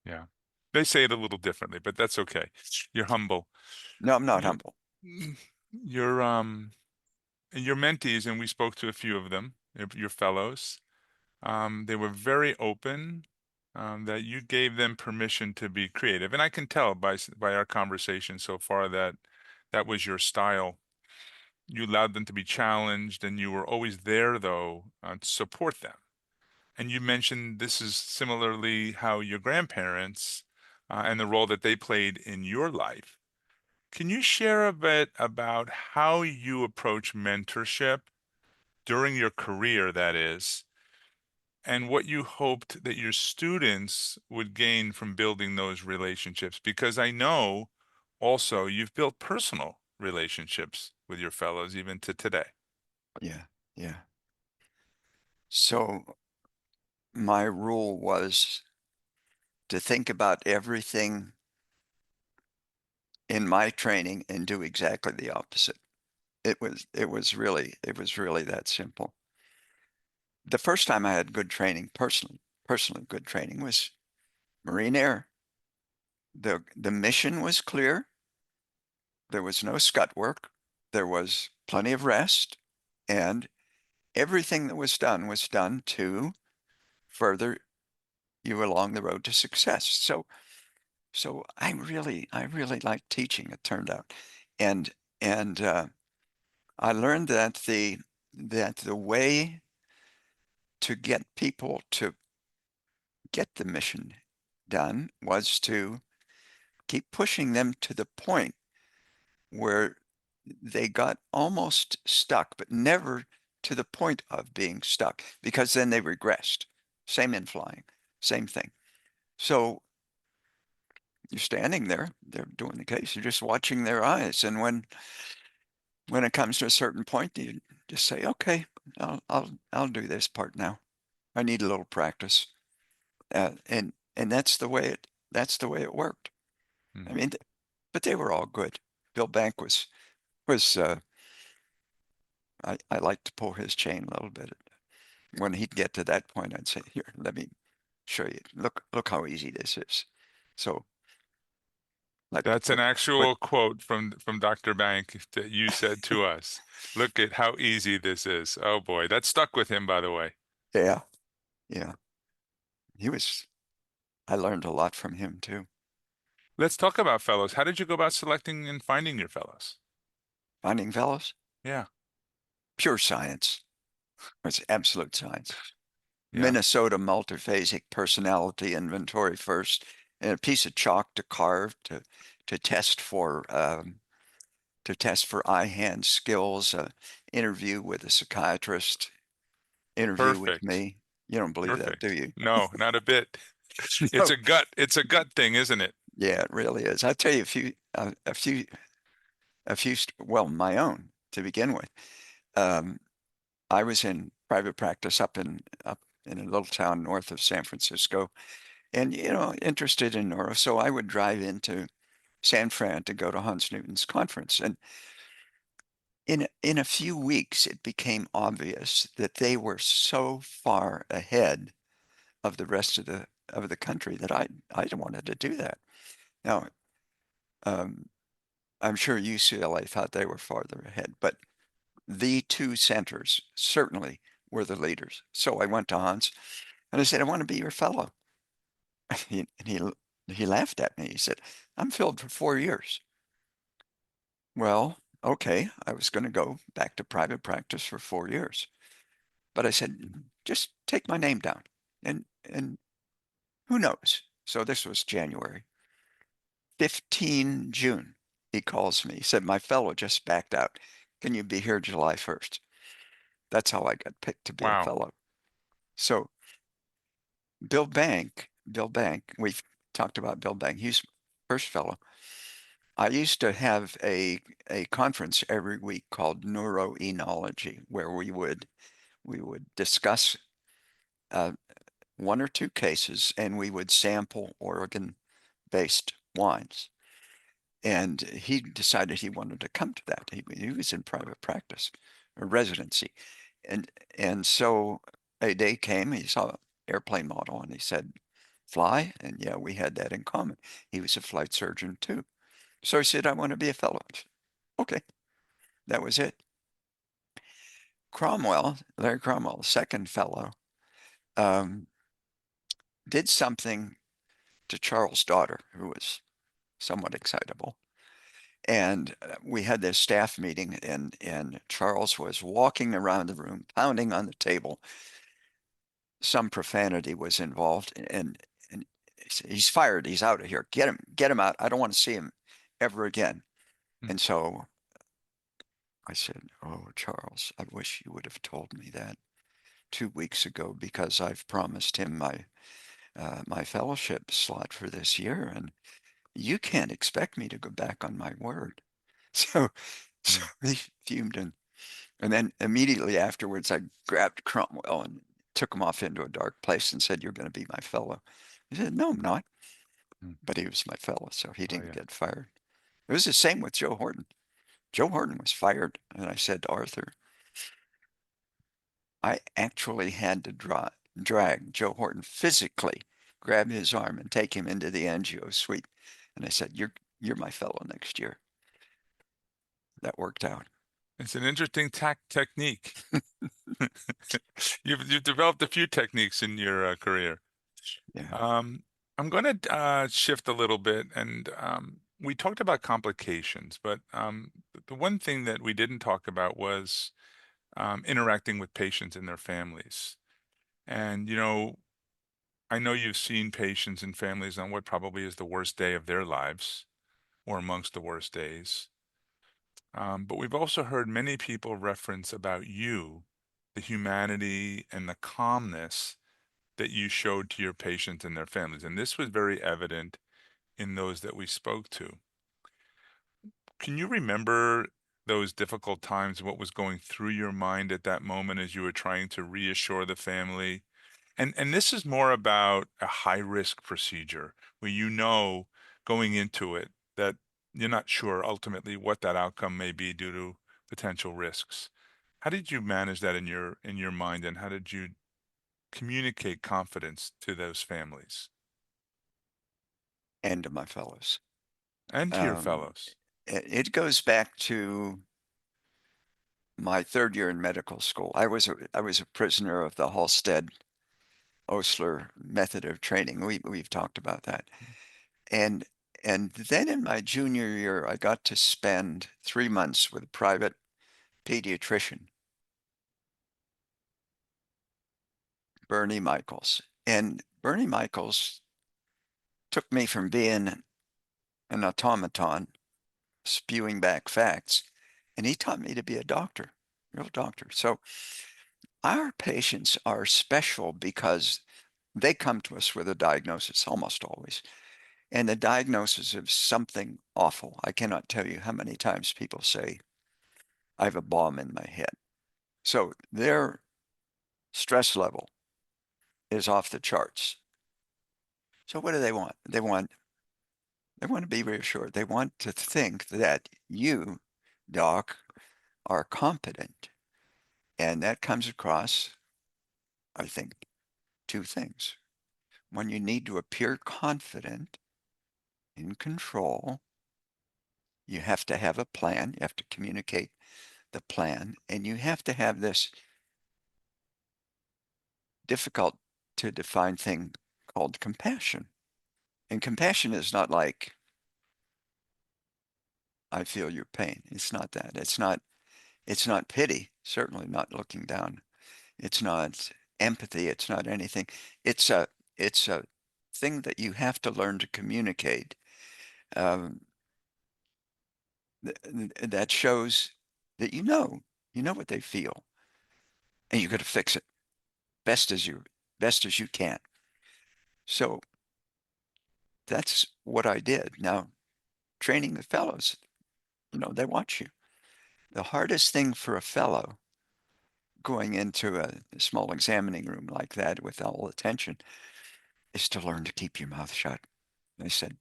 Yeah. They say it a little differently, but that's okay. You're humble. No, I'm not You- humble. your mentees, and we spoke to a few of them, your fellows, they were very open, that you gave them permission to be creative. And I can tell by our conversation so far that that was your style. You allowed them to be challenged, and you were always there, though, to support them. And you mentioned this is similarly how your grandparents and the role that they played in your life. Can you share a bit about how you approach mentorship during your career, that is, and what you hoped that your students would gain from building those relationships? Because I know also you've built personal relationships with your fellows even to today. Yeah, yeah. So my rule was to think about everything in my training and do exactly the opposite. It was really that simple. The first time I had good training, personally good training, was Marine Air. The mission was clear. There was no scut work. There was plenty of rest, and everything that was done to further you along the road to success. So I really liked teaching, it turned out. And I learned that the way to get people to get the mission done was to keep pushing them to the point where they got almost stuck, but never to the point of being stuck, because then they regressed. Same in flying, same thing. So you're standing there, they're doing the case, you're just watching their eyes. And when it comes to a certain point, you just say, okay, I'll do this part now. I need a little practice. And that's the way it worked. I mean, but they were all good. Bill Bank was I like to pull his chain a little bit. When he'd get to that point, I'd say, here, let me show you. Look how easy this is. So That's an actual quote from Dr. Bank that you said to us. Look at how easy this is. Oh boy, that stuck with him, by the way. yeah, yeah. I learned a lot from him too. Let's talk about fellows. How did you go about selecting and finding your fellows? Finding fellows, Yeah. pure science. It's absolute science. Yeah. Minnesota multiphasic personality inventory first, and a piece of chalk to carve to test for eye-hand skills. Interview with a psychiatrist. Interview with Perfect. me. You don't believe that, do Perfect. you? No, not a bit. It's No. it's a gut thing, isn't it? Yeah, it really is. I'll tell you well, my own to begin with. I was in private practice up in a little town north of San Francisco, and interested in neuro, so I would drive into San Fran to go to Hans Newton's conference. And in a few weeks, it became obvious that they were so far ahead of the rest of the country that I wanted to do that. Now, I'm sure UCLA thought they were farther ahead, but the two centers certainly were the leaders. So I went to Hans and I said, I want to be your fellow. He laughed at me. He said, I'm filled for 4 years. Well, okay, I was going to go back to private practice for 4 years. But I said, just take my name down and who knows? So this was January. 15 June, he calls me. He said, my fellow just backed out. Can you be here July 1st? That's how I got picked to be a Wow. fellow. So Bill Bank, we've talked about Bill Bank. He's first fellow. I used to have a conference every week called Neuro Enology, where we would discuss one or two cases, and we would sample Oregon-based wines. And he decided he wanted to come to that. He was in private practice or residency, and so a day came. He saw an airplane model, and he said, "Fly." And yeah, we had that in common. He was a flight surgeon too. So he said, I want to be a fellow. Okay, that was it. Larry Cromwell, second fellow, did something to Charles' daughter, who was somewhat excitable. And we had this staff meeting, and Charles was walking around the room, pounding on the table. Some profanity was involved, and he's fired. He's out of here. Get him out. I don't want to see him ever again. And so I said, "Oh, Charles, I wish you would have told me that 2 weeks ago, because I've promised him my fellowship slot for this year, and you can't expect me to go back on my word." So he fumed, and then immediately afterwards, I grabbed Cromwell and took him off into a dark place and said, "You're going to be my fellow." He said, "No, I'm not." But he was my fellow, so he didn't get fired. It was the same with Joe Horton. Joe Horton was fired, and I said to Arthur, I actually had to drag Joe Horton physically, grab his arm and take him into the angio suite. And I said, you're my fellow next year. That worked out. It's an interesting technique. You've developed a few techniques in your career. Yeah. I'm going to shift a little bit, and we talked about complications, but the one thing that we didn't talk about was interacting with patients and their families. And I know you've seen patients and families on what probably is the worst day of their lives, or amongst the worst days. But we've also heard many people reference about you, the humanity and the calmness that you showed to your patients and their families. And this was very evident in those that we spoke to. Can you remember those difficult times, what was going through your mind at that moment as you were trying to reassure the family? And this is more about a high risk procedure where going into it that you're not sure ultimately what that outcome may be due to potential risks. How did you manage that in your mind, and how did you communicate confidence to those families And to my fellows. and to your fellows? It goes back to my third year in medical school. I was a prisoner of the Halstead Osler method of training. We've talked about that. And And then in my junior year, I got to spend 3 months with a private pediatrician, Bernie Michaels. And Bernie Michaels took me from being an automaton spewing back facts, and he taught me to be a doctor, real doctor. So our patients are special because they come to us with a diagnosis almost always. And the diagnosis of something awful. I cannot tell you how many times people say, I have a bomb in my head. So their stress level is off the charts. So what do they want? They want to be reassured. They want to think that you, doc, are competent. And that comes across, I think, two things. One, you need to appear confident, in control. You have to have a plan. You have to communicate the plan. And you have to have this difficult to define thing called compassion. And compassion is not like, I feel your pain. It's not that. It's not pity, certainly not looking down. It's not empathy. It's not anything. It's a thing that you have to learn to communicate. That shows that you know what they feel, and you got to fix it best as you can. So that's what I did. Now, training the fellows, they watch you. The hardest thing for a fellow going into a small examining room like that with all attention is to learn to keep your mouth shut. They said,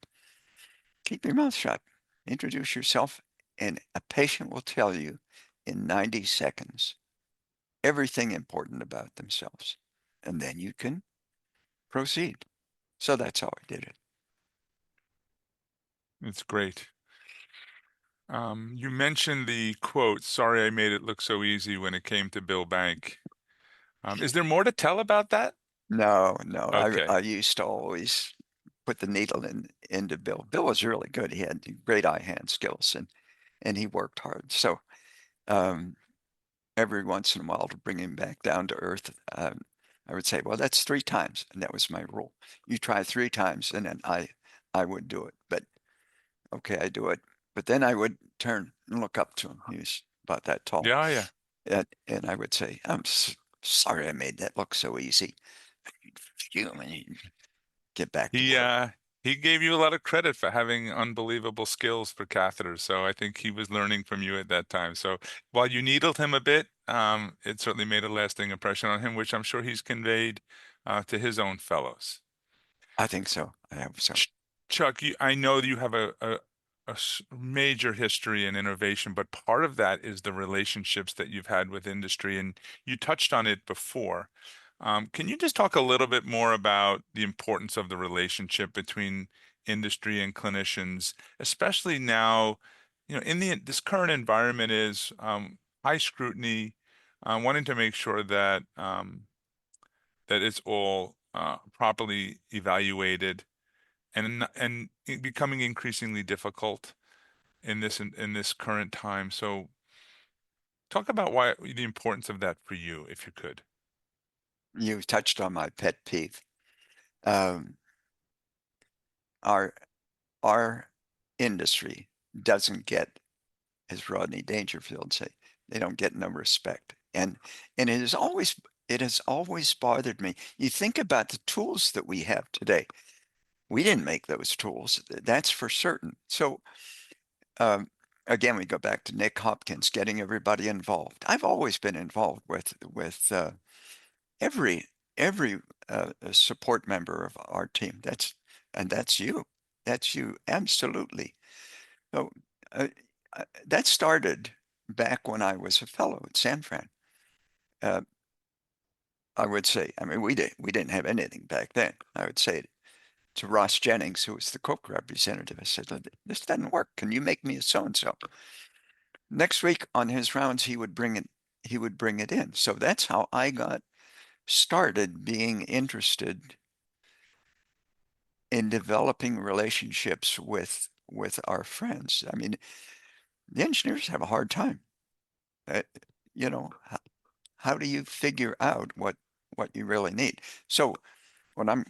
keep your mouth shut. Introduce yourself, and a patient will tell you in 90 seconds everything important about themselves. And then you can proceed. So that's how I did it. It's great. You mentioned the quote, sorry I made it look so easy when it came to Bill Bank. Is there more to tell about that? No. Okay. I used to always put the needle into Bill. Bill was really good. He had great eye-hand skills, and he worked hard. So every once in a while, to bring him back down to earth, I would say, well, that's 3 times. And that was my rule. You try 3 times, and then I would do it. But okay, I do it. But then I would turn and look up to him. He was about that tall. Yeah. And I would say, I'm sorry I made that look so easy. Get back to work. He gave you a lot of credit for having unbelievable skills for catheters. So I think he was learning from you at that time. So while you needled him a bit, it certainly made a lasting impression on him, which I'm sure he's conveyed to his own fellows. I think so. I hope so. Chuck, I know that you have a major history in innovation, but part of that is the relationships that you've had with industry, and you touched on it before. Can you just talk a little bit more about the importance of the relationship between industry and clinicians, especially now, in this current environment is high scrutiny, wanting to make sure that that it's all properly evaluated, and becoming increasingly difficult in this current time. So talk about why the importance of that for you, if you could. You touched on my pet peeve. Our industry doesn't get, as Rodney Dangerfield say, they don't get no respect. And it has always bothered me. You think about the tools that we have today. We didn't make those tools. That's for certain. So again, we go back to Nick Hopkins getting everybody involved. I've always been involved with every support member of our team. That's you. That's you, absolutely. So that started back when I was a fellow at San Fran. I would say, I mean, we didn't have anything back then. I would say to Ross Jennings, who was the Coke representative, I said, this doesn't work. Can you make me a so-and-so? Next week on his rounds, he would bring it in. So that's how I got started being interested in developing relationships with our friends. I mean, the engineers have a hard time. You know, how do you figure out what you really need? So when I'm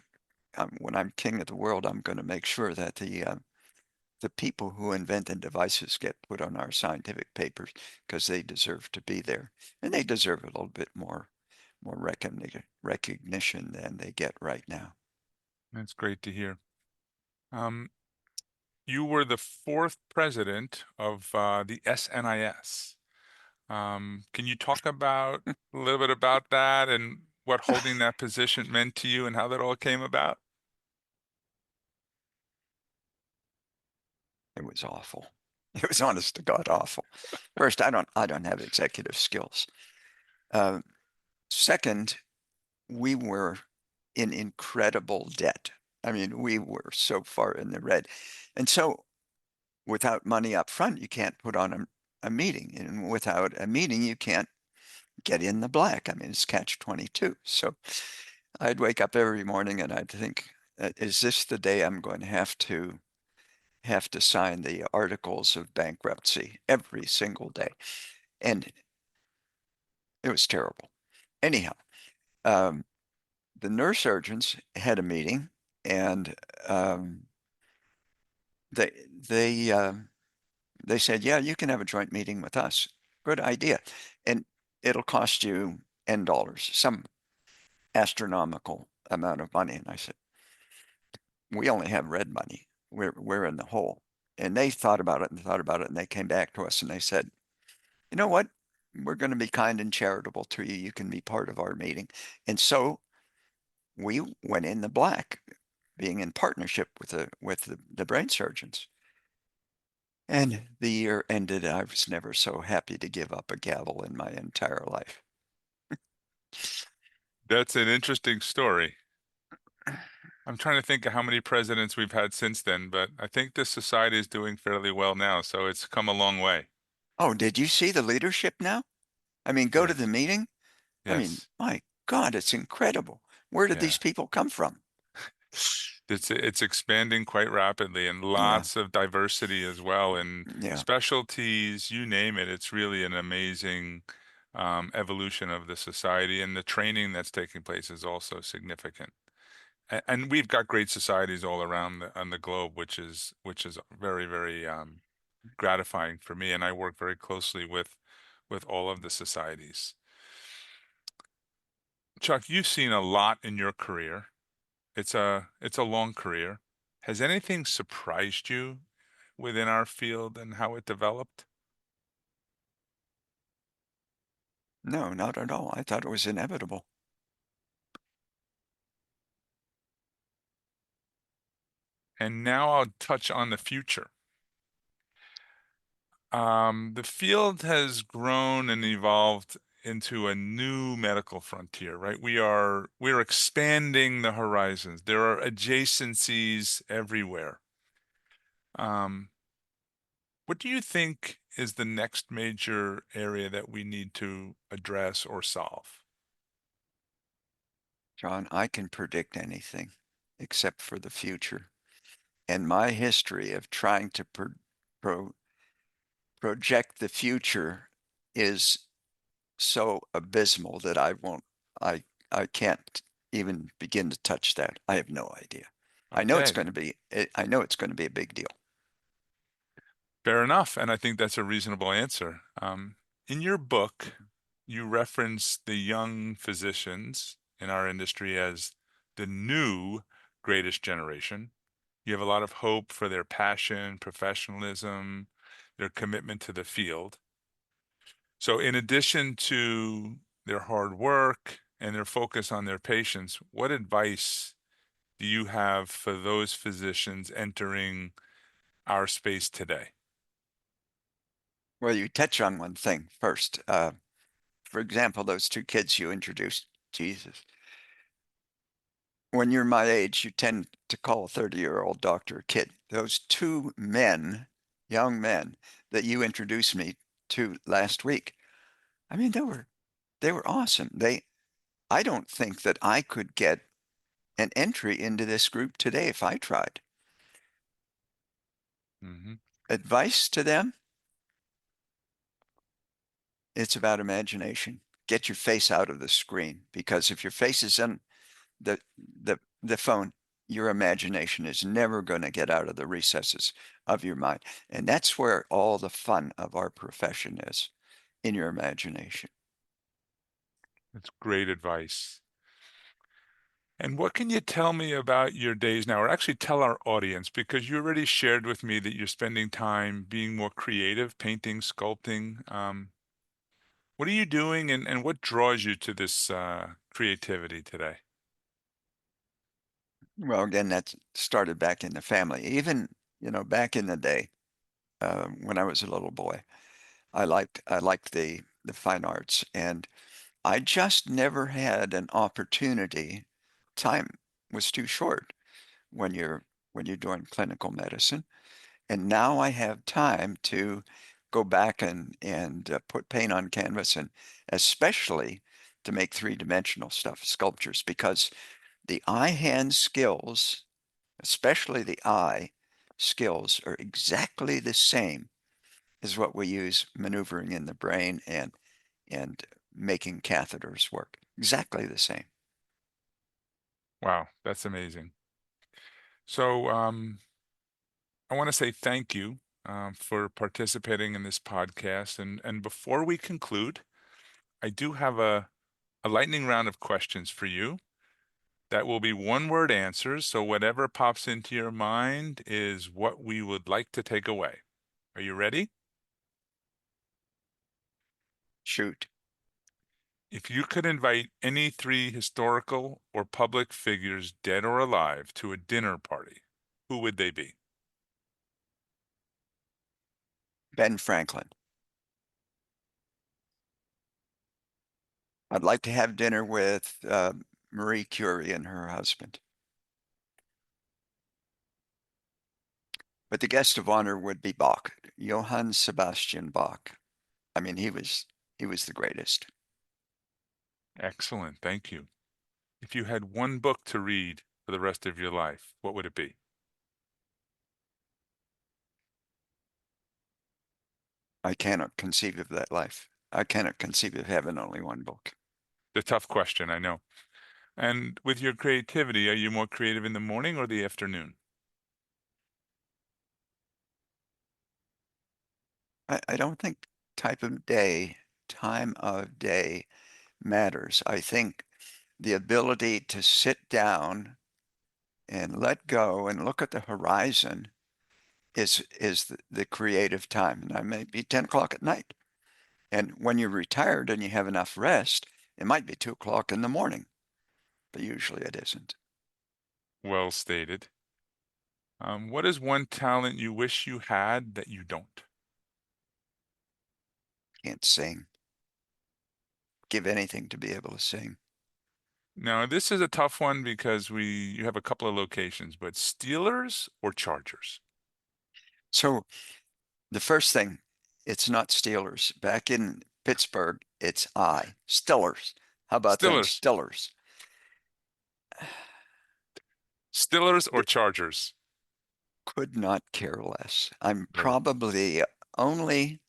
king of the world, I'm going to make sure that the people who invented devices get put on our scientific papers because they deserve to be there, and they deserve a little bit more recognition than they get right now. That's great to hear. You were the fourth president of the SNIS. Can you talk about a little bit about that and what holding that position meant to you and how that all came about? It was awful. It was honest to God awful. First, I don't have executive skills. Second, we were in incredible debt. I mean, we were so far in the red. And so without money up front, you can't put on a meeting. And without a meeting, you can't get in the black. I mean, it's catch-22. So I'd wake up every morning and I'd think, is this the day I'm going to have to sign the articles of bankruptcy every single day? And it was terrible. Anyhow, the neurosurgeons had a meeting, and they said, yeah, you can have a joint meeting with us. Good idea. And it'll cost you N dollars, some astronomical amount of money. And I said, we only have red money. We're in the hole. And they thought about it and thought about it, and they came back to us and they said, you know what? We're going to be kind and charitable to you. You can be part of our meeting. And so we went in the black, being in partnership with the brain surgeons. And the year ended. I was never so happy to give up a gavel in my entire life. That's an interesting story. I'm trying to think of how many presidents we've had since then, but I think this society is doing fairly well now, so it's come a long way. Oh, did you see the leadership now? I mean, go to the Yes. meeting. I mean, Yes. my God, it's incredible. Where did Yeah. these people come from? It's expanding quite rapidly and Yeah, lots of diversity as well and yeah. specialties, you name it. It's really an amazing evolution of the society, and the training that's taking place is also significant. And we've got great societies all around on the globe, which is very, very gratifying for me. And I work very closely with all of the societies. Chuck, you've seen a lot in your career. It's a long career. Has anything surprised you within our field and how it developed? No, not at all. I thought it was inevitable. And now I'll touch on the future. The field has grown and evolved into a new medical frontier, right? We're expanding the horizons. There are adjacencies everywhere. What do you think is the next major area that we need to address or solve? John, I can predict anything except for the future. And my history of trying to project the future is so abysmal that I can't even begin to touch that. I have no idea. I know it's Okay, going to be I know it's going to be a big deal. fair enough. And I think that's a reasonable answer. In your book, you reference the young physicians in our industry as the new greatest generation. You have a lot of hope for their passion, professionalism, their commitment to the field. So, in addition to their hard work and their focus on their patients, what advice do you have for those physicians entering our space today? Well, you touch on one thing first. For example, those two kids you introduced, Jesus. When you're my age, you tend to call a 30-year-old doctor a kid. Those two men, young men, that you introduced me to last week, I mean, they were awesome. I don't think that I could get an entry into this group today if I tried. Mm-hmm. Advice to them, it's about imagination. Get your face out of the screen, because if your face is in the phone, your imagination is never going to get out of the recesses of your mind. And that's where all the fun of our profession is, in your imagination. That's great advice. And what can you tell me about your days now, or actually tell our audience, because you already shared with me that you're spending time being more creative, painting, sculpting. What are you doing, and what draws you to this creativity today? Well, again, that started back in the family. Even, back in the day, when I was a little boy, I liked the fine arts, and I just never had an opportunity. Time was too short when you're doing clinical medicine, and now I have time to go back and put paint on canvas, and especially to make three-dimensional stuff, sculptures, because the eye-hand skills, especially the eye skills, are exactly the same as what we use maneuvering in the brain and making catheters work. Exactly the same. Wow, that's amazing. So I want to say thank you for participating in this podcast. And before we conclude, I do have a lightning round of questions for you that will be one-word answers. So whatever pops into your mind is what we would like to take away. Are you ready? Shoot. If you could invite any three historical or public figures, dead or alive, to a dinner party, who would they be? Ben Franklin. I'd like to have dinner with Marie Curie and her husband. But the guest of honor would be Bach, Johann Sebastian Bach. I mean, he was the greatest. Excellent, thank you. If you had one book to read for the rest of your life, what would it be? I cannot conceive of that life. I cannot conceive of having only one book. The tough question, I know. And with your creativity, are you more creative in the morning or the afternoon? I don't think time of day matters. I think the ability to sit down and let go and look at the horizon is the creative time. And I may be 10 o'clock at night. And when you're retired and you have enough rest, it might be 2 o'clock in the morning, but usually it isn't. Well stated. What is one talent you wish you had that you don't? Can't sing. Give anything to be able to sing. Now, this is a tough one because you have a couple of locations, but Steelers or Chargers? So the first thing, it's not Steelers. Back in Pittsburgh, it's Stillers. How about them Steelers. Stillers? Steelers or Chargers? Could not care less. I'm Really? probably the only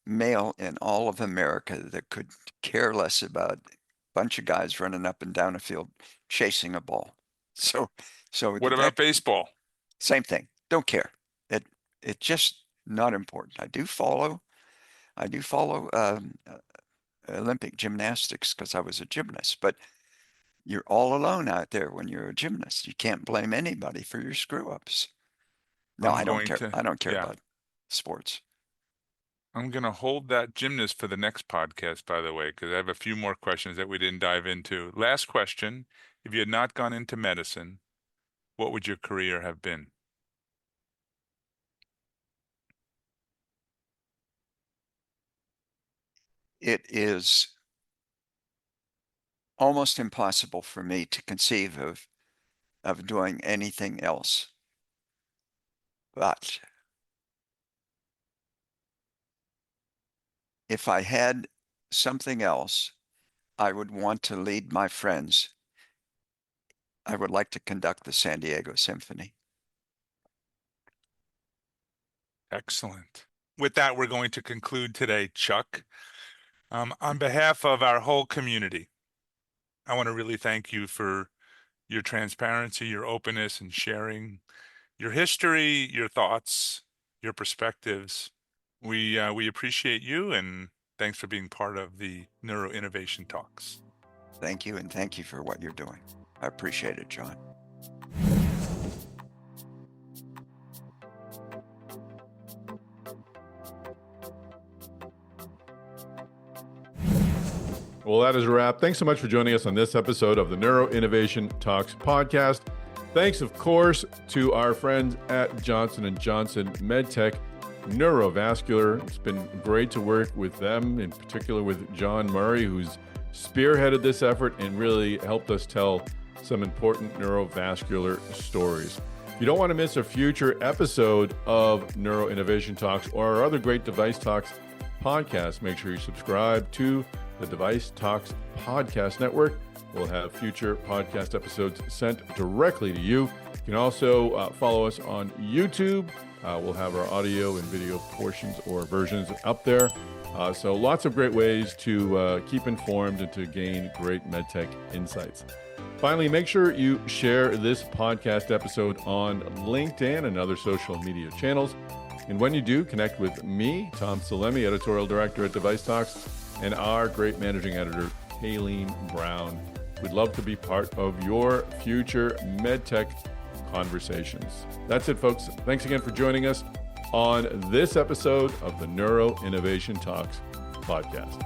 male in all of America that could care less about a bunch of guys running up and down a field chasing a ball. So, What about baseball? same thing. Don't care. It's just not important. I do follow Olympic gymnastics because I was a gymnast, but you're all alone out there when you're a gymnast. You can't blame anybody for your screw ups. No, I'm I don't going care. to, I don't care yeah, about sports. I'm going to hold that gymnast for the next podcast, by the way, because I have a few more questions that we didn't dive into. Last question. If you had not gone into medicine, what would your career have been? It is almost impossible for me to conceive of doing anything else. But if I had something else, I would want to lead my friends I would like to conduct the San Diego Symphony. Excellent. With that, we're going to conclude today, Chuck. On behalf of our whole community, I want to really thank you for your transparency, your openness, and sharing your history, your thoughts, your perspectives. We appreciate you, and thanks for being part of the Neuro Innovation Talks. Thank you, and thank you for what you're doing. I appreciate it, John. Well, that is a wrap. Thanks so much for joining us on this episode of the Neuro Innovation Talks podcast. Thanks, of course, to our friends at Johnson & Johnson MedTech Neurovascular. It's been great to work with them, in particular with John Murray, who's spearheaded this effort and really helped us tell some important neurovascular stories. If you don't want to miss a future episode of Neuro Innovation Talks or our other great Device Talks podcasts, make sure you subscribe to the Device Talks Podcast Network. We'll have future podcast episodes sent directly to you. You can also follow us on YouTube. We'll have our audio and video portions or versions up there. So lots of great ways to keep informed and to gain great medtech insights. Finally, make sure you share this podcast episode on LinkedIn and other social media channels. And when you do, connect with me, Tom Salemi, Editorial Director at Device Talks, and our great Managing Editor, Kayleen Brown. We'd love to be part of your future medtech conversations. That's it, folks. Thanks again for joining us on this episode of the Neuro Innovation Talks podcast.